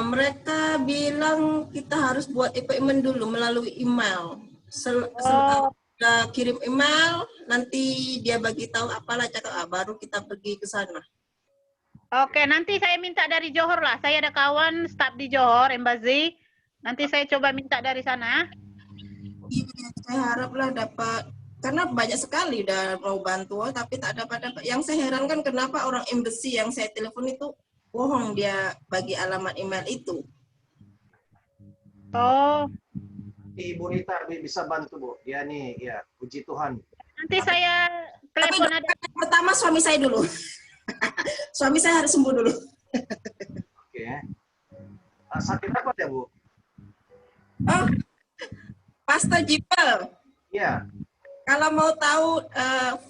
S11: Mereka bilang kita harus buat appointment dulu melalui email. Setelah kirim email, nanti dia bagi tahu apalah cakap, baru kita pergi ke sana.
S5: Oke, nanti saya minta dari Johor lah. Saya ada kawan staf di Johor, Embassy. Nanti saya coba minta dari sana.
S11: Iya, saya haraplah dapat. Karena banyak sekali udah mau bantu, tapi tak dapat. Yang saya herankan kenapa orang embassy yang saya telepon itu bohong dia bagi alamat email itu.
S5: Oh.
S2: Ibu Rita bisa bantu, Bu. Ya nih, ya puji Tuhan.
S5: Nanti saya telepon ada.
S11: Pertama suami saya dulu. Suami saya harus sembuh dulu.
S2: Oke. Sakit apa ya, Bu?
S11: Pastor Jipel.
S2: Iya.
S11: Kalau mau tahu,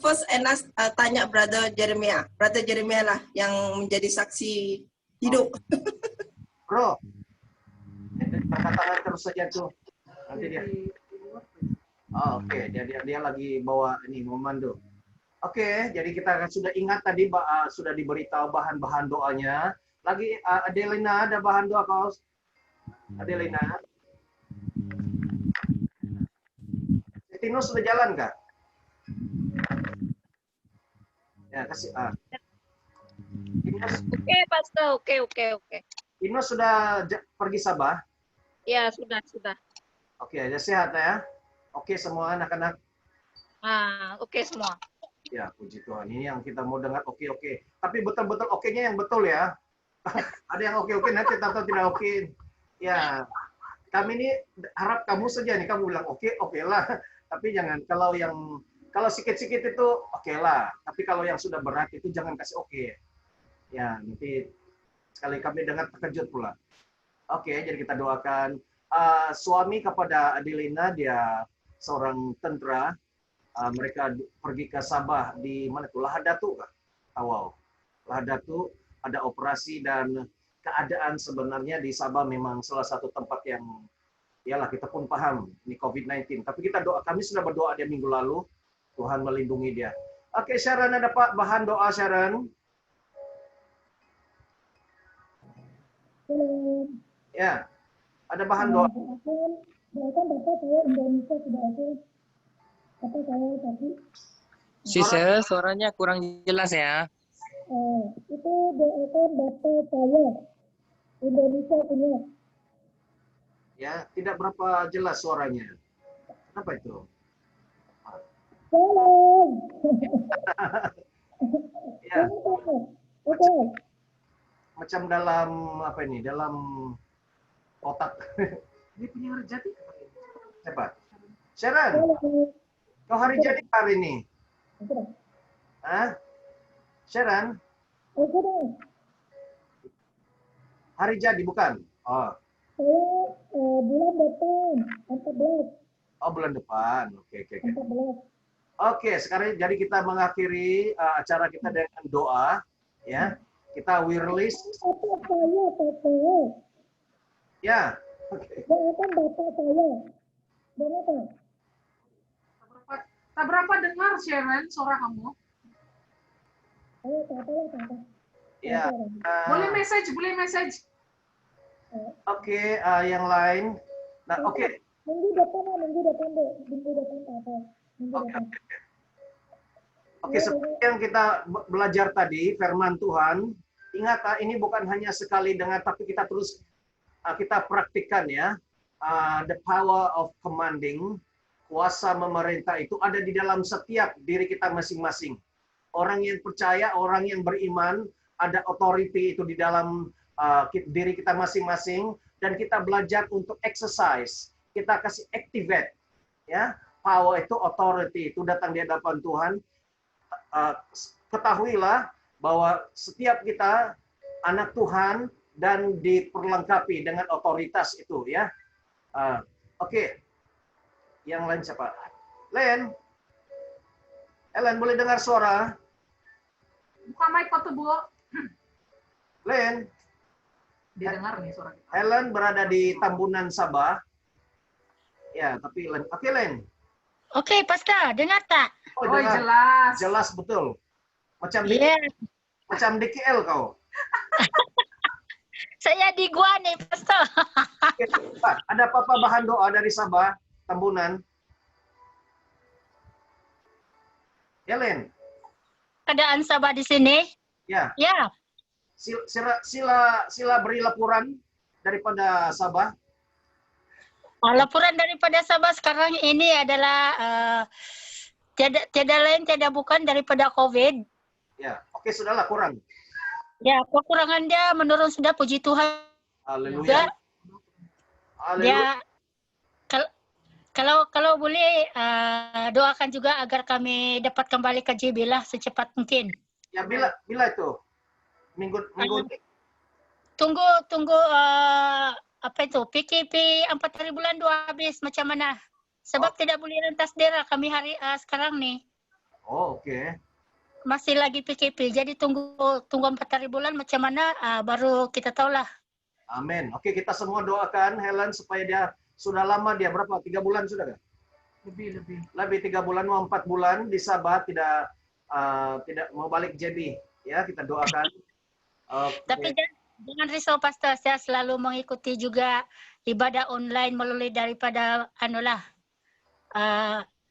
S11: first and last, tanya Brother Jeremiah. Brother Jeremiah lah yang menjadi saksi hidup.
S2: Bro, katakan terus saja tuh. Nanti dia. Oke. Dia lagi bawa ini memandu. Oke, jadi kita sudah ingat tadi sudah diberitahu bahan-bahan doanya. Lagi Adelina ada bahan doa kau? Adelina. Tino sudah jalan kah? Ya, kasih
S12: Oke, Pastor. Oke.
S2: Tino sudah pergi Sabah?
S12: Ya, sudah.
S2: Oke, aja sehat ya. Oke semua anak-anak.
S12: Oke semua.
S2: Ya, puji Tuhan. Ini yang kita mau dengar oke. Tapi betul-betul oke-nya yang betul ya. Ada yang oke nanti atau tidak oke. Ya, kami ini harap kamu saja nih kamu bilang oke lah. Tapi jangan kalau sikit-sikit itu oke lah. Tapi kalau yang sudah berat itu jangan kasih oke. Ya, nanti sekali kami dengar terkejut pula. Oke, jadi kita doakan suami kepada Adelina, dia seorang tentara. Mereka pergi ke Sabah di mana tuh? Lahadatu kah? Wow. Lahadatu ada operasi dan keadaan sebenarnya di Sabah memang salah satu tempat yang iyalah kita pun paham ini COVID-19. Tapi kami sudah berdoa di minggu lalu Tuhan melindungi dia. Oke, Sharon, ada Pak bahan doa Sharon? Ya, ada bahan doa.
S13: Sister, suaranya kurang jelas ya.
S14: Itu doakan Bapak saya Indonesia punya.
S2: Ya, tidak berapa jelas suaranya. Apa itu?
S14: Salam.
S2: Ya. Macam dalam apa ini? Dalam otak.
S3: Dia punya rejati.
S2: Siapa? Sharon. Kau hari jadi hari ini? Hah? Sharon? Hari jadi bukan? Oh.
S14: Bulan depan 14.
S2: Oh, bulan depan. Oke.
S14: 14.
S2: Oke, sekarang jadi kita mengakhiri acara kita dengan doa, ya. Kita wirlis. Ya.
S14: Doakan Bapak saya. Berapa?
S3: Tak berapa dengar Sharon suara kamu.
S2: Ya.
S3: Boleh message.
S2: Oke, yang lain. Nah, oke.
S14: Minggu depan Papa.
S2: Oke, seperti yang kita belajar tadi, firman Tuhan, ingat ini bukan hanya sekali dengar, tapi kita terus kita praktikkan ya. The power of commanding, kuasa memerintah itu ada di dalam setiap diri kita masing-masing. Orang yang percaya, orang yang beriman, ada authority itu di dalam diri kita masing-masing, dan kita belajar untuk exercise. Kita kasih activate, ya. Power itu, authority itu datang di hadapan Tuhan. Ketahuilah bahwa setiap kita anak Tuhan dan diperlengkapi dengan otoritas itu, ya. Oke. Yang lain siapa? Ellen, boleh dengar suara?
S3: Buka mic kok tuh, Bu.
S2: Len.
S3: Dia dengar nih suara kita.
S2: Ellen berada di Tambunan, Sabah. Ya, tapi Len. Oke, Len.
S15: Oke, Pastor, dengar tak?
S2: Oh,
S3: dengar. Jelas.
S2: Jelas betul. Macam macam di KL kau.
S15: Saya di gua nih, Pastor.
S2: Pak, ada apa-apa bahan doa dari Sabah, Tambunan? Ya, Len.
S15: Keadaan Sabah di sini?
S2: Ya.
S15: Ya.
S2: Sila beri laporan daripada Sabah.
S15: Laporan daripada Sabah sekarang ini adalah tiada lain tiada bukan daripada COVID.
S2: Ya, oke, sudahlah kurang.
S15: Ya, kekurangan dia menurun sudah, puji Tuhan.
S2: Haleluya.
S15: Ya, kalau boleh doakan juga agar kami dapat kembali ke JB lah secepat mungkin.
S2: Ya, bila itu? Minggu
S15: Tunggu apa itu? PKP 4 hari bulan 2 habis macam mana? Sebab tidak boleh rentas daerah kami hari sekarang nih.
S2: Oh, oke.
S15: Masih lagi PKP. Jadi tunggu 4 hari bulan macam mana baru kita tahulah.
S2: Amin. Oke, kita semua doakan Helen supaya dia sudah lama dia berapa? 3 bulan sudah kan?
S3: Lebih.
S2: Lebih 3 bulan mau 4 bulan di Sabah tidak mau balik JB. Ya, kita doakan. Okay.
S15: Tapi jangan risau, Pastor, saya selalu mengikuti juga ibadah online melalui daripada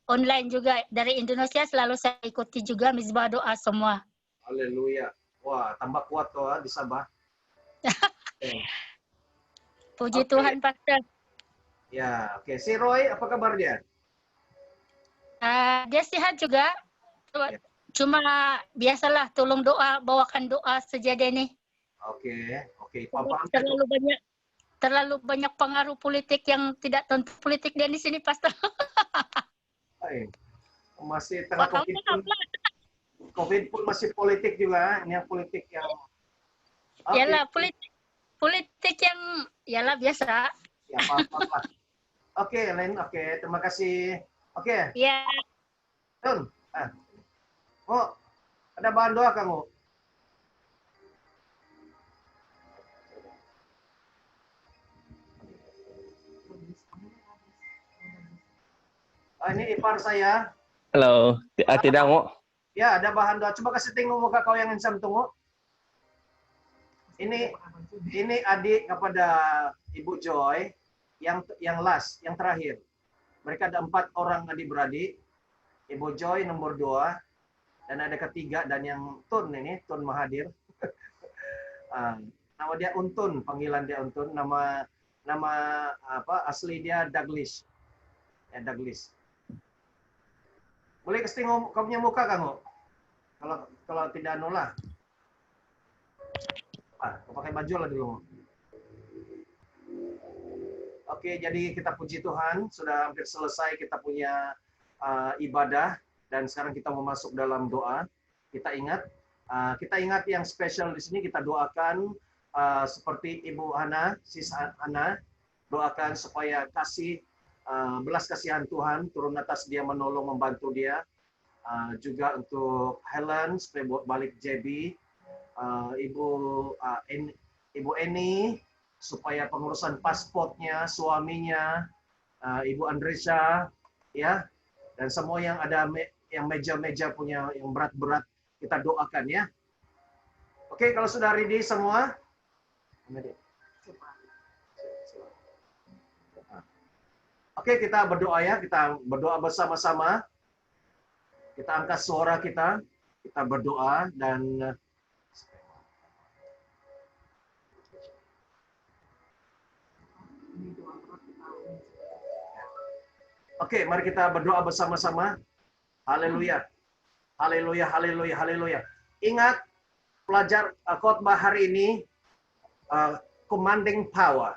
S15: online juga dari Indonesia, selalu saya ikuti juga mizbah doa semua.
S2: Haleluya. Wah, tambah kuat tuh di Sabah.
S15: Puji Tuhan, Pastor.
S2: Ya, oke. Si Roy, apa kabar dia?
S15: Dia sehat juga. Cuma biasalah, tolong bawakan doa saja nih.
S2: Oke.
S15: Terlalu banyak pengaruh politik yang tidak tentu politik dia di sini, Pastor.
S2: Masih tengah COVID pun masih politik juga. Ini yang politik yang
S15: yalah, politik yang yalah biasa.
S2: Ya, apa-apa. Oke, Len. Oke, terima kasih. Oke.
S15: Ya.
S2: Tun. Oh, ada bahan doa kamu? Ini ipar saya.
S13: Halo, tidak mau.
S2: Ya, ada bahan doa. Coba kasih tengok muka kau yang handsome, tunggu. Ini adik kepada Ibu Joy yang last, yang terakhir. Mereka ada 4 orang adik-beradik. Ibu Joy nomor 2 dan ada ketiga dan yang Tun Mahathir. Nama dia Untun, panggilan dia Untun. Nama apa asli dia Douglas. Ya, Douglas. Boleh kasih tengok kau punya muka, Kang? Kalau tidak lah. Kau pakai baju lah dulu. Oke, jadi kita puji Tuhan, sudah hampir selesai kita punya ibadah dan sekarang kita mau masuk dalam doa. Kita ingat yang spesial di sini, kita doakan seperti Ibu Hana, Sis Hana, doakan supaya belas kasihan Tuhan turun atas dia, menolong, membantu dia. Juga untuk Helen supaya balik JB, Ibu Eni supaya pengurusan pasportnya, suaminya, Ibu Andresa, ya, dan semua yang ada yang meja-meja punya yang berat-berat kita doakan ya. Oke, kalau sudah ready semua. Oke, kita berdoa ya, kita berdoa bersama-sama. Kita angkat suara kita berdoa dan oke, mari kita berdoa bersama-sama. Haleluya. Haleluya, haleluya, haleluya. Ingat pelajar khotbah hari ini, commanding power,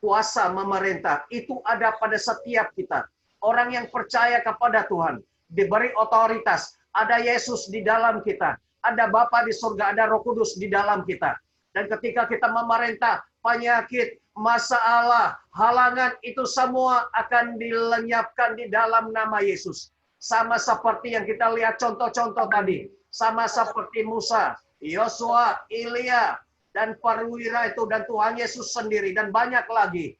S2: kuasa memerintah itu ada pada setiap kita. Orang yang percaya kepada Tuhan diberi otoritas. Ada Yesus di dalam kita. Ada Bapa di surga, ada Roh Kudus di dalam kita. Dan ketika kita memerintah, penyakit, masalah, halangan, itu semua akan dilenyapkan di dalam nama Yesus. Sama seperti yang kita lihat contoh-contoh tadi. Sama seperti Musa, Yosua, Ilya, dan perwira itu, dan Tuhan Yesus sendiri, dan banyak lagi.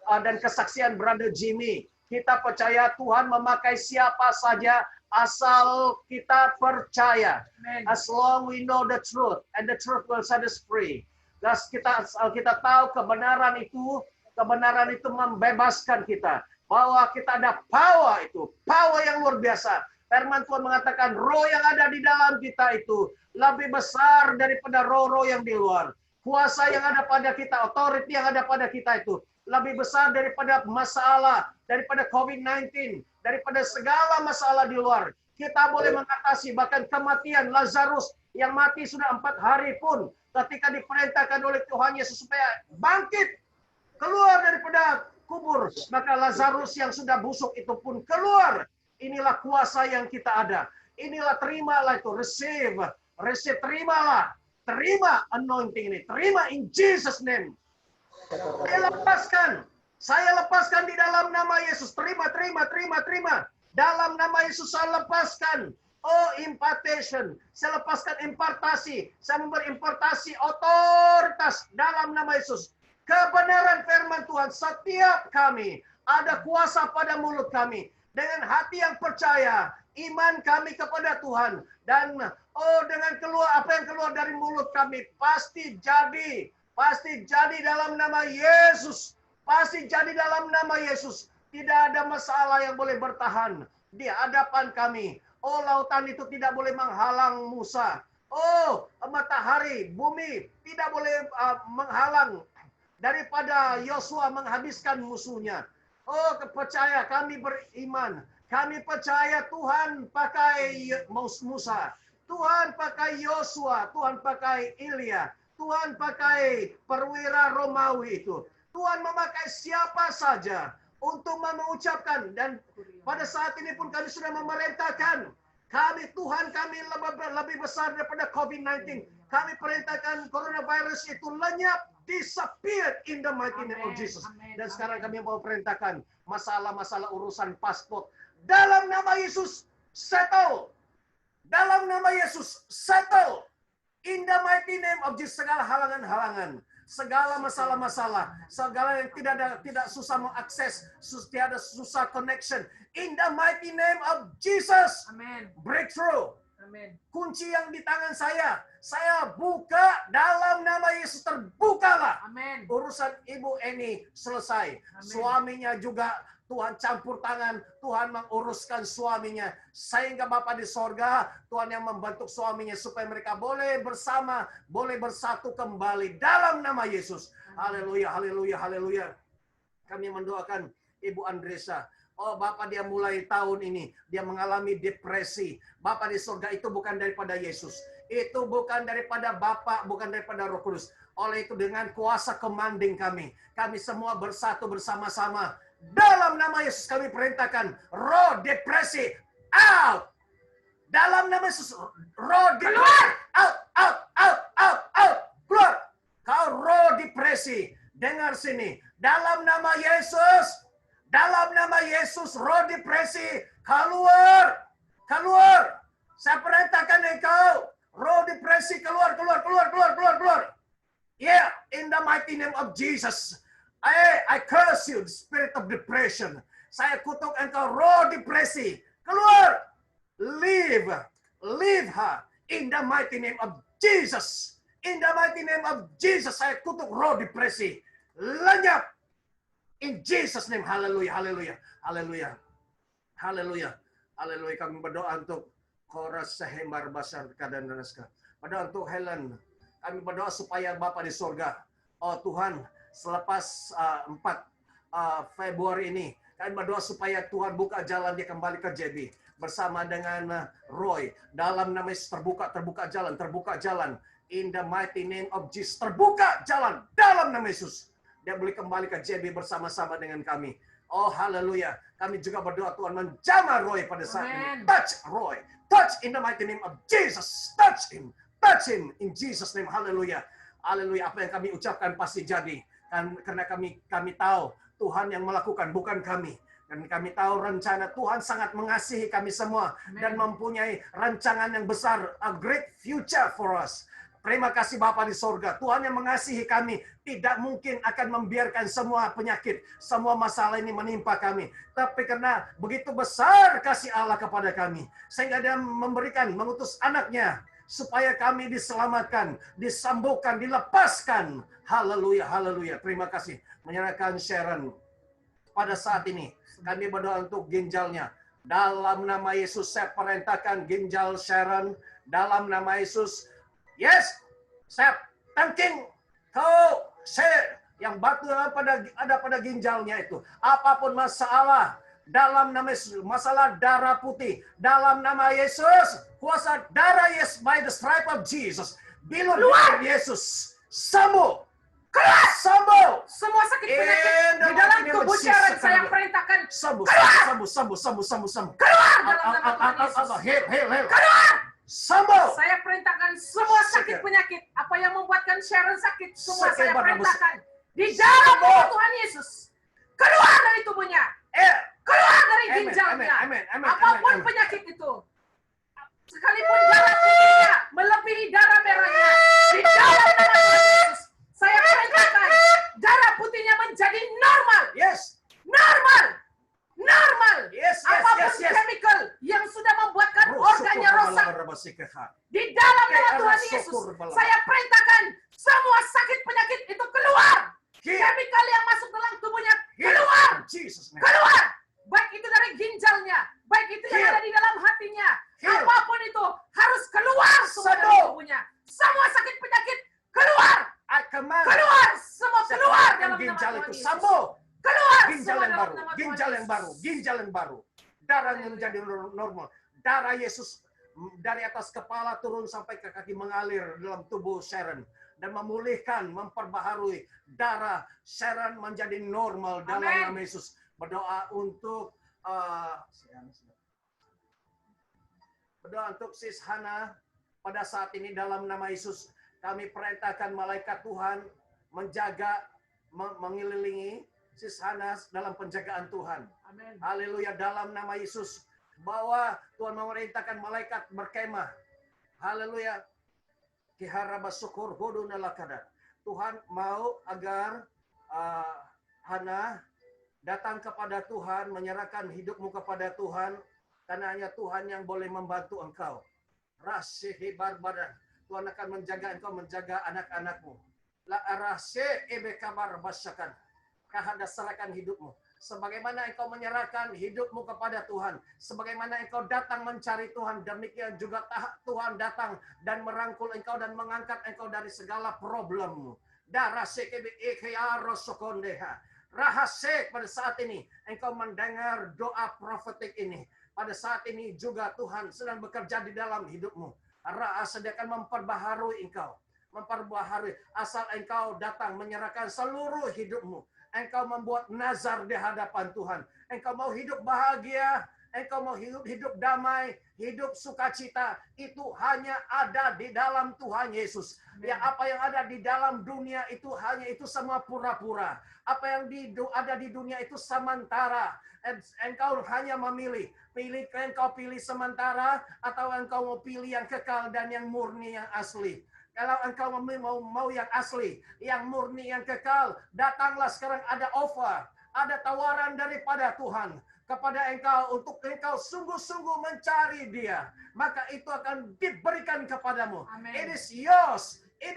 S2: Dan kesaksian Brother Jimmy. Kita percaya Tuhan memakai siapa saja asal kita percaya. As long we know the truth, and the truth will set us free. Kita tahu kebenaran itu membebaskan kita. Bahwa kita ada power yang luar biasa. Firman Tuhan mengatakan roh yang ada di dalam kita itu lebih besar daripada roh-roh yang di luar. Kuasa yang ada pada kita, authority yang ada pada kita itu lebih besar daripada masalah, daripada COVID-19, daripada segala masalah di luar. Kita boleh mengatasi bahkan kematian Lazarus yang mati sudah 4 hari pun ketika diperintahkan oleh Tuhan Yesus supaya bangkit keluar daripada kubur, maka Lazarus yang sudah busuk itu pun keluar. Inilah kuasa yang kita ada. Inilah, terimalah itu, receive, terimalah, terima anointing ini, terima in Jesus name. Saya lepaskan di dalam nama Yesus. Terima. Dalam nama Yesus saya lepaskan. Oh, impartation. Saya lepaskan impartasi. Saya memberi impartasi otoritas dalam nama Yesus. Kebenaran firman Tuhan setiap kami. Ada kuasa pada mulut kami. Dengan hati yang percaya. Iman kami kepada Tuhan. Dan dengan apa yang keluar dari mulut kami pasti jadi. Pasti jadi dalam nama Yesus. Pasti jadi dalam nama Yesus. Tidak ada masalah yang boleh bertahan di hadapan kami. Oh, lautan itu tidak boleh menghalang Musa. Oh, matahari, bumi tidak boleh menghalang daripada Yosua menghabiskan musuhnya. Oh, percaya, kami beriman. Kami percaya Tuhan pakai Musa. Tuhan pakai Yosua. Tuhan pakai Ilya. Tuhan pakai perwira Romawi itu. Tuhan memakai siapa saja untuk mengucapkan. Dan pada saat ini pun kami sudah memerintahkan. Tuhan kami lebih besar daripada COVID-19. Kami perintahkan coronavirus itu lenyap, disappear in the mighty name of Jesus. Dan sekarang kami mau perintahkan masalah-masalah urusan paspor. Dalam nama Yesus, settle. Dalam nama Yesus, settle. In the mighty name of Jesus, segala halangan-halangan. segala masalah-masalah, segala yang tidak susah mengakses, tidak susah connection. In the mighty name of Jesus.
S3: Amin.
S2: Breakthrough.
S3: Amin.
S2: Kunci yang di tangan saya buka dalam nama Yesus, terbukalah.
S3: Amin.
S2: Urusan Ibu Eni selesai.
S3: Amin.
S2: Suaminya juga Tuhan campur tangan, Tuhan menguruskan suaminya. Sehingga Bapa di sorga, Tuhan yang membentuk suaminya supaya mereka boleh bersama, boleh bersatu kembali dalam nama Yesus. Haleluya, haleluya, haleluya. Kami mendoakan Ibu Andresa. Oh Bapak, dia mulai tahun ini, dia mengalami depresi. Bapak di surga, itu bukan daripada Yesus. Itu bukan daripada Bapak, bukan daripada Roh Kudus. Oleh itu dengan kuasa kemanding kami semua bersatu bersama-sama. Dalam nama Yesus kami perintahkan roh depresi out. Dalam nama Yesus roh depresi out, out, out, out, out. Keluar. Kau roh depresi, dengar sini. Dalam nama Yesus, roh depresi keluar, keluar. Saya perintahkan engkau roh depresi keluar, keluar, keluar, keluar, keluar, keluar. Yeah, in the mighty name of Jesus. I curse you, the spirit of depression. Saya kutuk engkau roh depresi. Keluar. Leave her. In the mighty name of Jesus. In the mighty name of Jesus, saya kutuk roh depresi. Lenyap. In Jesus name, haleluya, haleluya, haleluya. Haleluya. Haleluya. Kami berdoa untuk Koras Sehembar Basar Kadan Naskah. Berdoa untuk Helen. Kami berdoa supaya Bapa di surga. Oh Tuhan, selepas 4 Februari ini, kami berdoa supaya Tuhan buka jalan dia kembali ke JB bersama dengan Roy. Dalam nama Yesus terbuka jalan. In the mighty name of Jesus, terbuka jalan dalam nama Yesus. Dia boleh kembali ke JB bersama-sama dengan kami. Oh haleluya. Kami juga berdoa Tuhan menjamah Roy pada saat ini. Touch Roy. Touch in the mighty name of Jesus. Touch him. Touch him in Jesus name. Haleluya. Haleluya. Apa yang kami ucapkan pasti jadi. Karena kami tahu Tuhan yang melakukan, bukan kami. Dan kami tahu rencana Tuhan sangat mengasihi kami semua. Dan mempunyai rancangan yang besar. A great future for us. Terima kasih Bapa di sorga. Tuhan yang mengasihi kami tidak mungkin akan membiarkan semua penyakit, semua masalah ini menimpa kami. Tapi karena begitu besar kasih Allah kepada kami, sehingga dia mengutus anaknya, supaya kami diselamatkan, disembuhkan, dilepaskan. Haleluya, haleluya. Terima kasih. Menyerahkan Sharon. Pada saat ini, kami berdoa untuk ginjalnya. Dalam nama Yesus, saya perintahkan ginjal Sharon. Dalam nama Yesus, yes, saya thanking kau, yang batu ada pada ginjalnya itu. Apapun masalah, dalam nama Yesus, masalah darah putih, dalam nama Yesus, kuasa darah Yesus, by the stripe of Jesus, bilur Yesus, sembuh, keluar, sembuh, semua sakit penyakit di dalam tubuh Sharon, saya perintahkan sembuh, keluar dalam nama Yesus, keluar. Sembuh. Saya perintahkan semua sakit penyakit, apa yang membuatkan Sharon sakit, semua saya perintahkan di dalam nama Tuhan Yesus. Keluar dari tubuhnya. Keluar dari ginjalnya. Apapun penyakit itu. Sekalipun darah putihnya melebihi darah merahnya. Di dalam nama Tuhan Yesus. Saya perintahkan darah putihnya menjadi normal. Yes. Normal. Normal. Yes, apapun chemical yang sudah membuatkan organnya rusak. Di dalam nama Tuhan Yesus, saya perintahkan semua sakit penyakit itu keluar. Chemical yang masuk dalam tubuhnya keluar. Keluar. Baik itu dari ginjalnya, baik itu yang ada di dalam hatinya. Apapun itu harus keluar semua dari tubuhnya. Semua sakit penyakit keluar. Keluar. Semua keluar dalam nama Tuhan Yesus. Keluar ginjal yang baru, darahnya menjadi normal, darah Yesus dari atas kepala turun sampai ke kaki mengalir dalam tubuh Sharon dan memulihkan, memperbaharui darah Sharon menjadi normal dalam nama Yesus. Berdoa untuk Sis Hana pada saat ini dalam nama Yesus. Kami perintahkan malaikat Tuhan menjaga, mengelilingi Sis Hana dalam penjagaan Tuhan. Amin. Haleluya, dalam nama Yesus. Bahwa Tuhan memerintahkan malaikat berkemah. Haleluya. Kiharaba syukur hudunalakada. Tuhan mau agar Hana datang kepada Tuhan, menyerahkan hidupmu kepada Tuhan, karena hanya Tuhan yang boleh membantu engkau. Rasihi barbaran. Tuhan akan menjaga engkau, menjaga anak-anakmu. La arase ebe kabar basakan. Kahanda serahkan hidupmu. Sebagaimana engkau menyerahkan hidupmu kepada Tuhan, sebagaimana engkau datang mencari Tuhan, demikian juga Tuhan datang dan merangkul engkau dan mengangkat engkau dari segala problemmu. Darase kebe ekya rosokondeha. Rahase pada saat ini engkau mendengar doa profetik ini. Pada saat ini juga Tuhan sedang bekerja di dalam hidupmu. Rahase akan memperbaharui engkau. Memperbaharui asal engkau datang menyerahkan seluruh hidupmu. Engkau membuat nazar di hadapan Tuhan. Engkau mau hidup bahagia, engkau mau hidup damai, hidup sukacita. Itu hanya ada di dalam Tuhan Yesus. Ya, apa yang ada di dalam dunia itu hanya itu semua pura-pura. Apa yang ada di dunia itu sementara. Engkau hanya memilih. Engkau pilih sementara atau engkau mau pilih yang kekal dan yang murni, yang asli. Kalau engkau mau yang asli, yang murni, yang kekal, datanglah sekarang, ada offer, ada tawaran daripada Tuhan kepada engkau untuk engkau sungguh-sungguh mencari Dia, maka itu akan diberikan kepadamu.
S3: Amen.
S2: It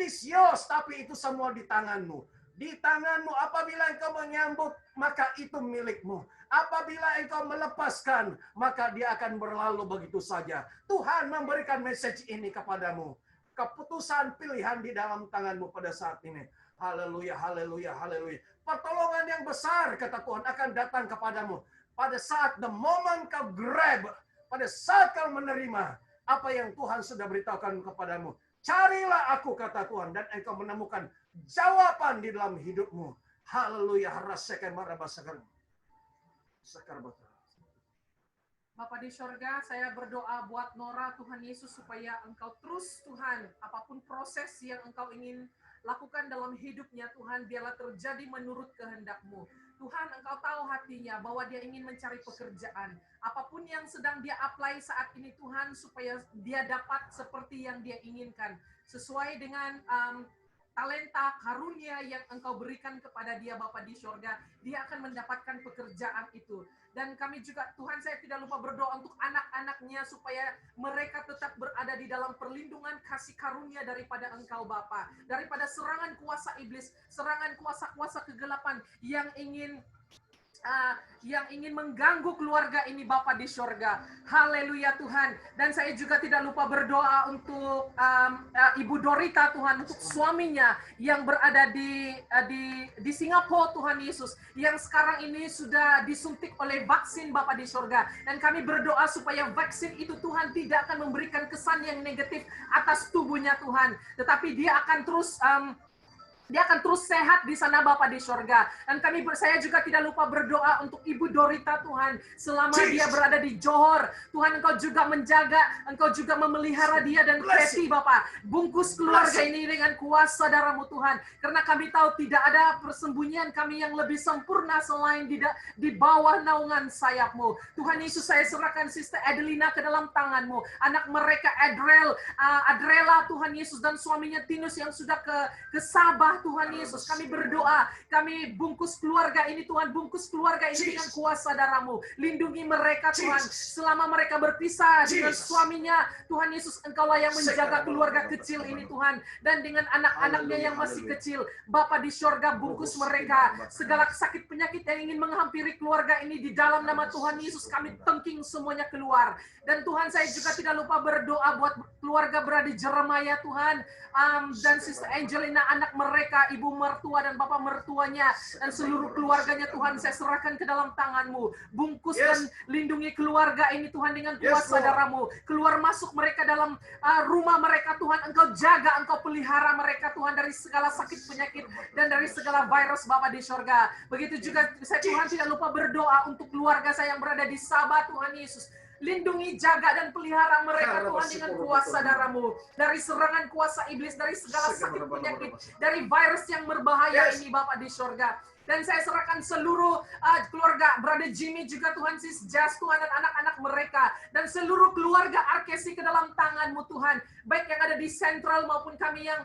S2: is yours, tapi itu semua di tanganmu. Di tanganmu, apabila engkau menyambut, maka itu milikmu. Apabila engkau melepaskan, maka dia akan berlalu begitu saja. Tuhan memberikan message ini kepadamu. Keputusan pilihan di dalam tanganmu pada saat ini. Haleluya, haleluya, haleluya. Pertolongan yang besar, kata Tuhan, akan datang kepadamu. Pada saat the moment kau grab, pada saat kau menerima apa yang Tuhan sudah beritahukan kepadamu. Carilah aku, kata Tuhan, dan engkau menemukan jawaban di dalam hidupmu. Haleluya, rasakan marabasakan. Sekar betul.
S3: Bapa di sorga, saya berdoa buat Nora, Tuhan Yesus, supaya Engkau terus, Tuhan, apapun proses yang Engkau ingin lakukan dalam hidupnya, Tuhan, biarlah terjadi menurut kehendak-Mu. Tuhan, Engkau tahu hatinya bahwa dia ingin mencari pekerjaan. Apapun yang sedang dia apply saat ini, Tuhan, supaya dia dapat seperti yang dia inginkan. Sesuai dengan talenta, karunia yang Engkau berikan kepada dia, Bapa di sorga, dia akan mendapatkan pekerjaan itu. Dan kami juga, Tuhan, saya tidak lupa berdoa untuk anak-anaknya supaya mereka tetap berada di dalam perlindungan kasih karunia daripada Engkau, Bapa. Daripada serangan kuasa iblis, serangan kuasa-kuasa kegelapan yang ingin mengganggu keluarga ini, Bapa di sorga. Haleluya, Tuhan. Dan saya juga tidak lupa berdoa untuk Ibu Dorita, Tuhan, untuk suaminya yang berada di Singapura, Tuhan Yesus, yang sekarang ini sudah disuntik oleh vaksin, Bapa di sorga. Dan kami berdoa supaya vaksin itu, Tuhan, tidak akan memberikan kesan yang negatif atas tubuhnya, Tuhan. Tetapi dia akan terus sehat di sana, Bapa di sorga. Dan saya juga tidak lupa berdoa untuk Ibu Dorita, Tuhan. Selama dia berada di Johor, Tuhan, Engkau juga menjaga, Engkau juga memelihara dia dan Kathy, Bapa. Bungkus keluarga ini dengan kuasa darah-Mu, Tuhan. Karena kami tahu tidak ada persembunyian kami yang lebih sempurna selain di bawah naungan sayap-Mu. Tuhan Yesus, saya serahkan Sister Adelina ke dalam tangan-Mu. Anak mereka Adrela, Tuhan Yesus, dan suaminya Tinus yang sudah ke Sabah, Tuhan Yesus, kami berdoa, kami bungkus keluarga ini, Tuhan, bungkus keluarga ini dengan kuasa darah-Mu. Lindungi mereka, Tuhan, selama mereka berpisah dengan suaminya, Tuhan Yesus, Engkaulah yang menjaga keluarga kecil ini, Tuhan, dan dengan anak-anaknya yang masih kecil, Bapa di sorga, bungkus mereka, segala sakit penyakit yang ingin menghampiri keluarga ini, di dalam nama Tuhan Yesus, kami tengking semuanya keluar. Dan Tuhan, saya juga tidak lupa berdoa buat keluarga berada di Jeremiah, Tuhan, dan Sister Angelina, anak mereka, ibu mertua dan bapak mertuanya, dan seluruh keluarganya, Tuhan, saya serahkan ke dalam tangan-Mu. Bungkus dan lindungi keluarga ini, Tuhan, dengan kuasa darah-Mu. Keluar masuk mereka dalam rumah mereka, Tuhan, Engkau jaga, Engkau pelihara mereka, Tuhan, dari segala sakit penyakit dan dari segala virus, Bapa di sorga. Begitu juga saya, Tuhan, tidak lupa berdoa untuk keluarga saya yang berada di Sabah, Tuhan Yesus. Lindungi, jaga, dan pelihara mereka, Tuhan, dengan kuasa darah-Mu. Dari serangan kuasa iblis, dari segala sakit penyakit, dari virus yang berbahaya ini, Bapa di sorga. Dan saya serahkan seluruh keluarga, Brother Jimmy juga, Tuhan, Sis Jas, Tuhan, dan anak-anak mereka. Dan seluruh keluarga Arkesi ke dalam tangan-Mu, Tuhan. Baik yang ada di Sentral maupun kami yang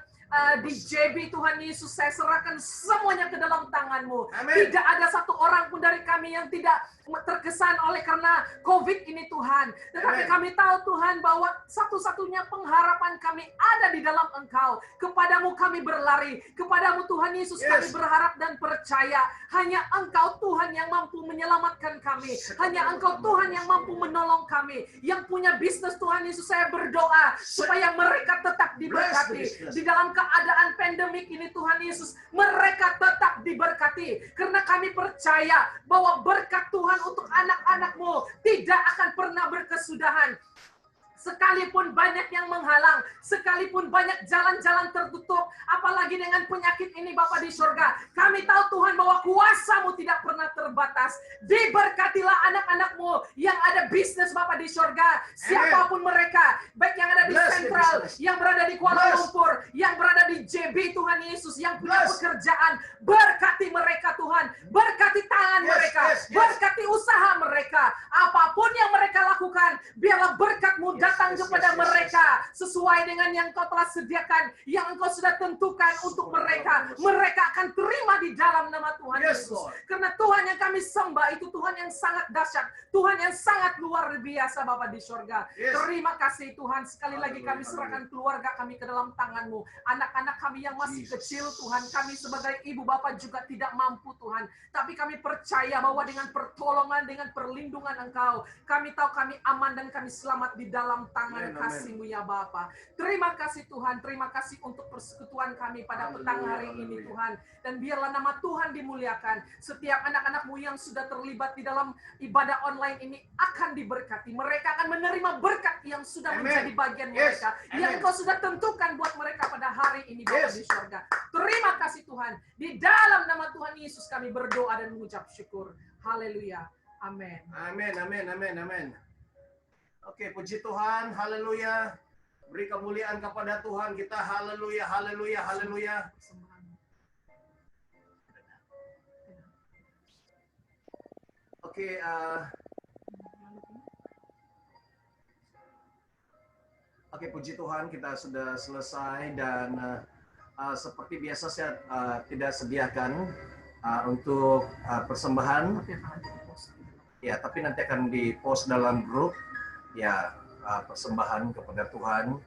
S3: di JB Tuhan Yesus, saya serahkan semuanya ke dalam tangan-Mu.
S2: Amin.
S3: Tidak ada satu orang pun dari kami yang tidak terkesan oleh karena COVID ini Tuhan. Tetapi
S2: Amin.
S3: kami tahu Tuhan bahwa satu-satunya pengharapan kami ada di dalam Engkau. Kepadamu kami berlari. Kepadamu Tuhan Yesus kami berharap dan percaya. Hanya Engkau Tuhan yang mampu menyelamatkan kami. Hanya Engkau Tuhan yang mampu menolong kami. Yang punya bisnis Tuhan Yesus, saya berdoa supaya mereka tetap diberkati. Di dalam keadaan pandemik ini Tuhan Yesus, mereka tetap diberkati. Karena kami percaya bahwa berkat Tuhan untuk anak-anak-Mu tidak akan pernah berkesudahan. Sekalipun banyak yang menghalang, sekalipun banyak jalan-jalan tertutup, apalagi dengan penyakit ini Bapa di surga, kami tahu Tuhan bahwa kuasa-Mu tidak pernah terbatas. Diberkatilah anak-anak-Mu yang ada bisnis Bapa di surga, siapapun mereka, baik yang ada di Sentral, yang berada di Kuala Lumpur, yang berada di JB Tuhan Yesus, yang punya pekerjaan, berkati mereka Tuhan, berkati tangan mereka, berkati usaha mereka, apapun yang mereka lakukan, biarlah berkat-Mu datang kepada mereka sesuai dengan yang Kau telah sediakan, yang Engkau sudah tentukan untuk mereka. Mereka akan terima di dalam nama Tuhan Yesus. Karena Tuhan yang kami sembah itu Tuhan yang sangat dahsyat, Tuhan yang sangat luar biasa Bapa di surga. Terima kasih Tuhan. Sekali lagi kami serahkan keluarga kami ke dalam tangan-Mu. Anak-anak kami yang masih kecil Tuhan, kami sebagai ibu bapa juga tidak mampu Tuhan. Tapi kami percaya bahwa dengan pertolongan, dengan perlindungan Engkau, kami tahu kami aman dan kami selamat di dalam tangan kasih-Mu ya Bapa. Terima kasih Tuhan, terima kasih untuk persekutuan kami pada petang hari ini Tuhan. Dan biarlah nama Tuhan dimuliakan. Setiap anak-anak-Mu yang sudah terlibat di dalam ibadah online ini akan diberkati. Mereka akan menerima berkat yang sudah menjadi bagian mereka. Yang Engkau sudah tentukan buat mereka pada hari ini Bapa di surga. Terima kasih Tuhan. Di dalam nama Tuhan Yesus kami berdoa dan mengucap syukur. Haleluya. Amin.
S2: Amin, amin, amin, amin. Oke, puji Tuhan, haleluya. Beri kemuliaan kepada Tuhan kita, haleluya, haleluya, haleluya. Oke, oke, puji Tuhan, kita sudah selesai dan seperti biasa saya tidak sediakan untuk persembahan. Ya, tapi nanti akan di-post dalam grup. Ya, persembahan kepada Tuhan.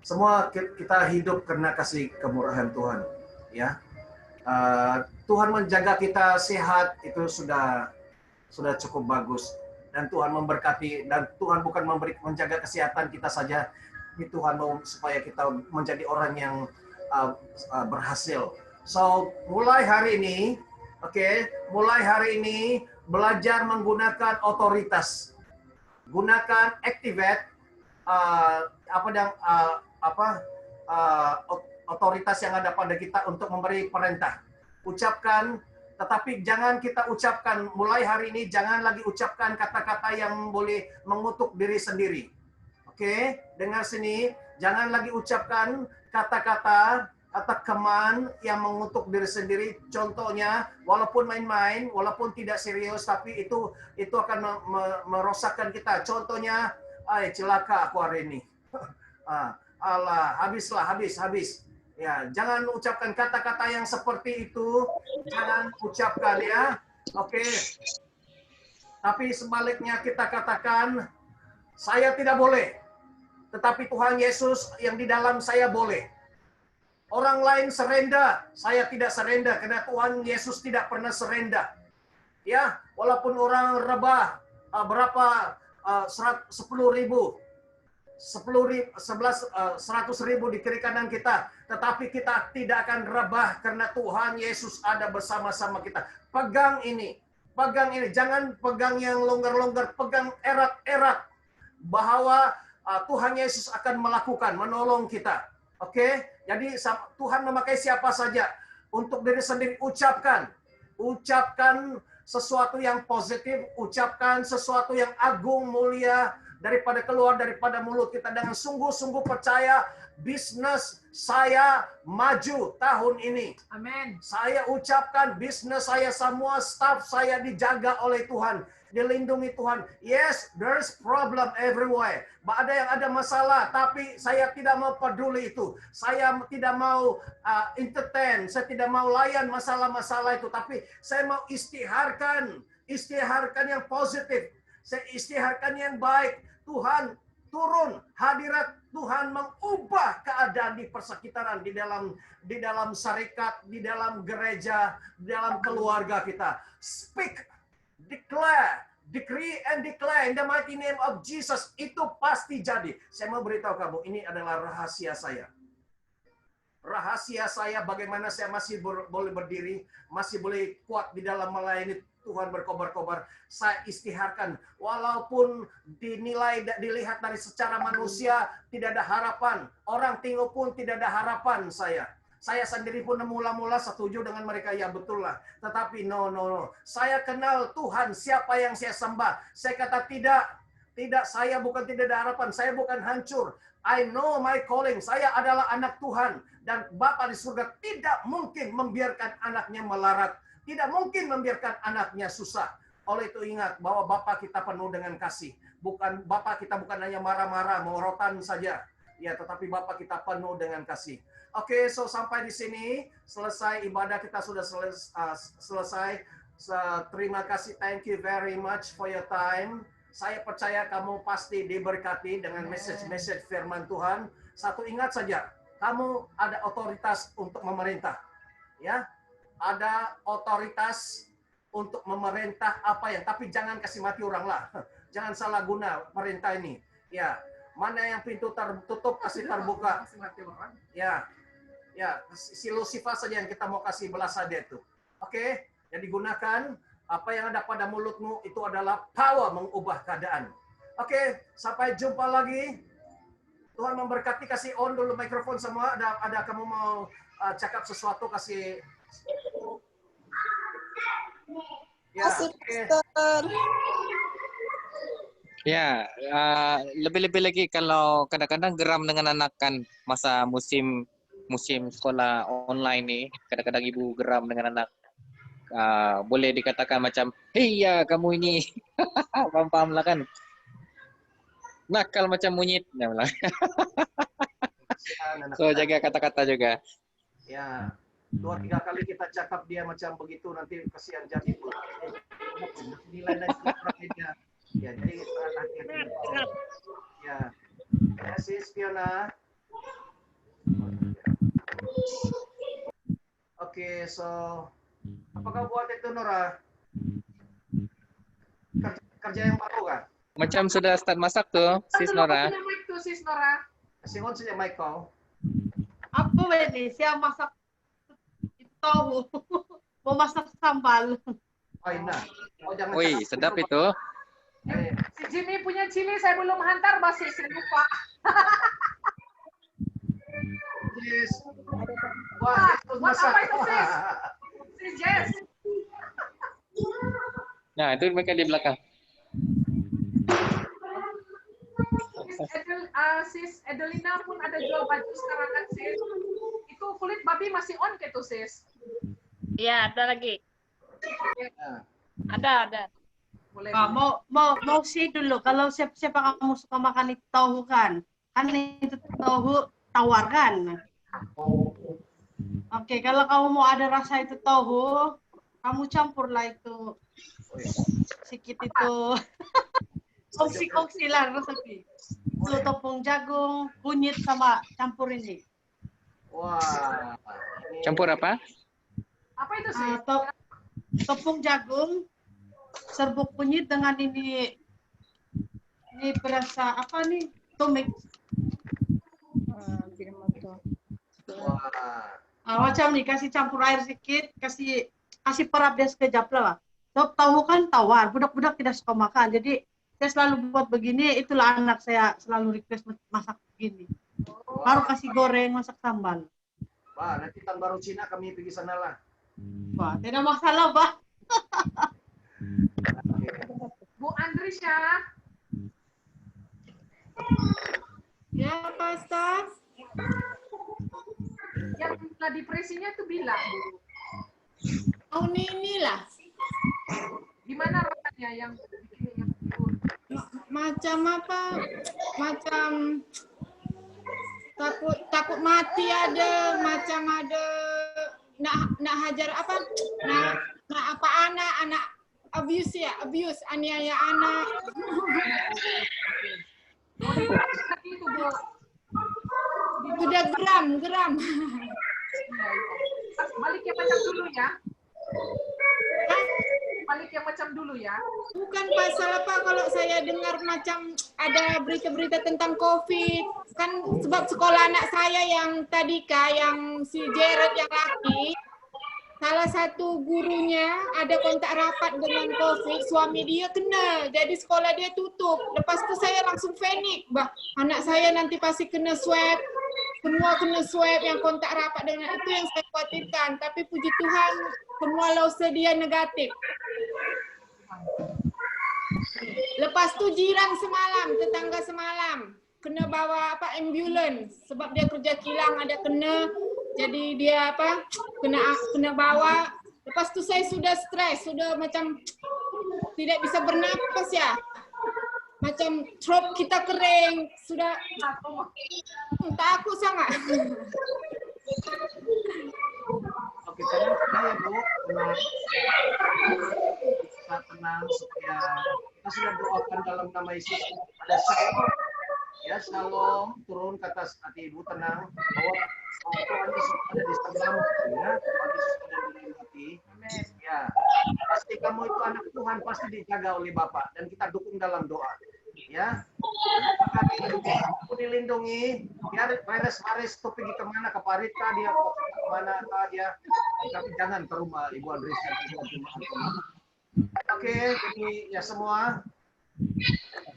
S2: Semua kita hidup karena kasih kemurahan Tuhan. Ya, Tuhan menjaga kita sehat itu sudah cukup bagus. Dan Tuhan memberkati, dan Tuhan bukan menjaga kesehatan kita saja. Ini Tuhan mau supaya kita menjadi orang yang berhasil. So, mulai hari ini, mulai hari ini belajar menggunakan otoritas. Gunakan activate otoritas yang ada pada kita untuk memberi perintah. Ucapkan, tetapi jangan kita ucapkan mulai hari ini, jangan lagi ucapkan kata-kata yang boleh mengutuk diri sendiri. Oke, dengar sini, jangan lagi ucapkan kata-kata keman yang mengutuk diri sendiri. Contohnya, walaupun main-main, walaupun tidak serius, tapi itu akan merosakkan kita. Contohnya, celaka aku hari ini. Allah, habis. Ya, jangan ucapkan kata-kata yang seperti itu. Jangan ucapkan ya. Oke. Tapi sebaliknya kita katakan, saya tidak boleh. Tetapi Tuhan Yesus yang di dalam saya boleh. Orang lain serenda, saya tidak serenda karena Tuhan Yesus tidak pernah serenda. Ya, walaupun orang rebah berapa 10.000, 100.000 di kiri kanan kita, tetapi kita tidak akan rebah karena Tuhan Yesus ada bersama-sama kita. Pegang ini, jangan pegang yang longgar-longgar, pegang erat-erat bahwa Tuhan Yesus akan menolong kita. Oke, jadi Tuhan memakai siapa saja untuk diri sendiri. Ucapkan sesuatu yang positif, ucapkan sesuatu yang agung, mulia, keluar daripada mulut kita dengan sungguh-sungguh percaya bisnis saya maju tahun ini.
S3: Amin.
S2: Saya ucapkan bisnis saya, semua staff saya dijaga oleh Tuhan, dilindungi Tuhan. Yes, there's problem everywhere. Ada masalah, tapi saya tidak mau peduli itu. Saya tidak mau entertain, saya tidak mau layan masalah-masalah itu, tapi saya mau istiharkan yang positif. Saya istiharkan yang baik. Tuhan turun, hadirat Tuhan mengubah keadaan di persekitaran, di dalam syarikat, di dalam gereja, di dalam keluarga kita. Speak, declare, decree and declare in the mighty name of Jesus. Itu pasti jadi. Saya mau beritahu kamu, ini adalah rahasia saya. Rahasia saya bagaimana saya masih boleh berdiri, masih boleh kuat di dalam melayani Tuhan berkobar-kobar. Saya istiharkan, walaupun dilihat dari secara manusia tidak ada harapan, orang tengok pun tidak ada harapan saya. Saya sendiri pun mula-mula setuju dengan mereka, ya betul lah. Tetapi no. Saya kenal Tuhan, siapa yang saya sembah. Saya kata tidak, saya bukan tidak ada harapan, saya bukan hancur. I know my calling, saya adalah anak Tuhan. Dan Bapa di surga tidak mungkin membiarkan anaknya melarat. Tidak mungkin membiarkan anaknya susah. Oleh itu ingat bahwa Bapa kita penuh dengan kasih. Bapa kita bukan hanya marah-marah, mengorotan saja. Ya, tetapi Bapa kita penuh dengan kasih. Oke, so sampai di sini selesai ibadah kita sudah selesai. Terima kasih, thank you very much for your time. Saya percaya kamu pasti diberkati dengan message firman Tuhan. Satu ingat saja, kamu ada otoritas untuk memerintah. Ya, ada otoritas untuk memerintah tapi jangan kasih mati orang lah. Jangan salah guna perintah ini. Ya, mana yang pintu tertutup kasih terbuka. Ya, si Lucifer saja yang kita mau kasih belas saja itu. Oke, jadi gunakan apa yang ada pada mulutmu, itu adalah power mengubah keadaan. Oke, sampai jumpa lagi. Tuhan memberkati, kasih on dulu mikrofon semua. Ada kamu mau cakap sesuatu, kasih. Ya,
S13: Ya, lebih-lebih lagi kalau kadang-kadang geram dengan anak kan masa musim sekolah online nih, kadang-kadang ibu geram dengan anak. Boleh dikatakan macam, hei ya kamu ini, paham lah kan? Nakal macam monyet. So jaga kata-kata juga.
S2: Ya, 2-3 kali kita cakap dia macam begitu, nanti kasihan jadi pula. Nilai dan dia. Ya, jadi hati-hati. Ya, terima kasih Fiona. Oke, so apa kau buat itu Nora? Kerja yang baru kan?
S13: Macam sudah start masak tuh, Sis Nora.
S3: Sis Nora.
S2: Kasih on saja mic kau.
S7: Apa ini? Siapa masak tahu? Mau masak sambal.
S2: Oh, Ina. Oh, jangan.
S13: Wih, sedap itu.
S3: Si Jimmy punya chili saya belum hantar, masih saya lupa.
S2: Yes. Wah,
S3: buat apa itu sis? Si Jess.
S13: Nah, itu mereka di belakang.
S3: Sis Edelina pun ada jual baju sekarang kan sis. Itu kulit babi masih on gitu sis?
S12: Iya, ada lagi. Ada.
S3: Boleh.
S7: Mau sih dulu, kalau siapa kamu suka makan itu tahu kan itu tahu tawar kan. Oke, kalau kamu mau ada rasa itu tahu, kamu campurlah itu sedikit itu kongsi lah resepi. Itu tepung jagung, kunyit sama campur ini.
S2: Wah.
S13: Campur apa?
S3: Apa itu sih?
S7: Tepung jagung, serbuk kunyit dengan ini berasa apa nih? Tomik. Macam nih, kasih campur air sedikit, kasih perap dia sekejap lah. Tahu kan tawar, budak-budak tidak suka makan. Jadi saya selalu buat begini, itulah anak saya selalu request masak begini. Baru kasih goreng, masak sambal.
S2: Wah, nanti tahun baru Cina kami pergi sana lah.
S7: Wah, tidak masalah, Bah.
S3: Bu Andrisha.
S9: Ya, Pastor.
S3: Yang depresinya tuh bilang dulu.
S9: Tahun inilah.
S3: Gimana rasanya yang
S9: Macam apa? Macam takut mati ada, macam ada nak hajar apa? Nak apa anak abuse ya, abuse aniaya anak. Sudah geram.
S3: Balik yang macam dulu ya. Balik yang macam dulu ya.
S9: Bukan pasal apa kalau saya dengar macam ada berita-berita tentang COVID. Kan sebab sekolah anak saya yang tadi yang si Jared yang laki, salah satu gurunya ada kontak rapat dengan COVID, suami dia kena, jadi sekolah dia tutup. Lepas itu saya langsung panik, anak saya nanti pasti kena swab, semua kena swab yang kontak rapat dengan itu yang saya khawatirkan. Tapi puji Tuhan, semua lose dia negatif. Lepas itu tetangga semalam, kena bawa ambulans sebab dia kerja kilang ada kena. Jadi dia kena bawa. Lepas tu saya sudah stres, sudah macam tidak bisa bernapas ya. Macam throat kita kering, sudah takut sangat.
S2: Oke, tenang ya Bu, tenang supaya kita sudah doakan dalam nama Yesus. Ada shalom, ya shalom turun ke atas hati Ibu, tenang bahwa Tuhan Yesus ada di sebelahmu, ya. Tuhan Yesus ada di hati. Ya, pasti kamu itu anak Tuhan, pasti dijaga oleh Bapak dan kita dukung dalam doa. Ya, aku dilindungi, biar virus itu pergi kemana, ke Parita dia, kemana dia, tapi jangan ke rumah Ibu Andresa. Oke, jadi ya semua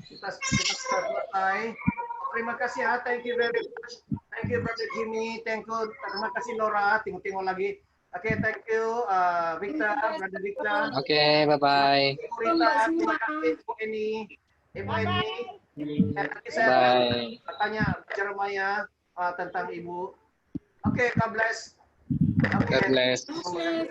S2: kita selesai. Terima kasih ya, thank you very much. Thank you Brother Jimmy, terima kasih Nora, tengok lagi. Oke, thank you Victor, Brother Victor.
S13: Oke, bye-bye.
S2: Terima kasih Bu Eni. Ibu Eni, saya tanya Jeremiah tentang Ibu. Oke, God bless.
S13: God bless.
S9: Amin.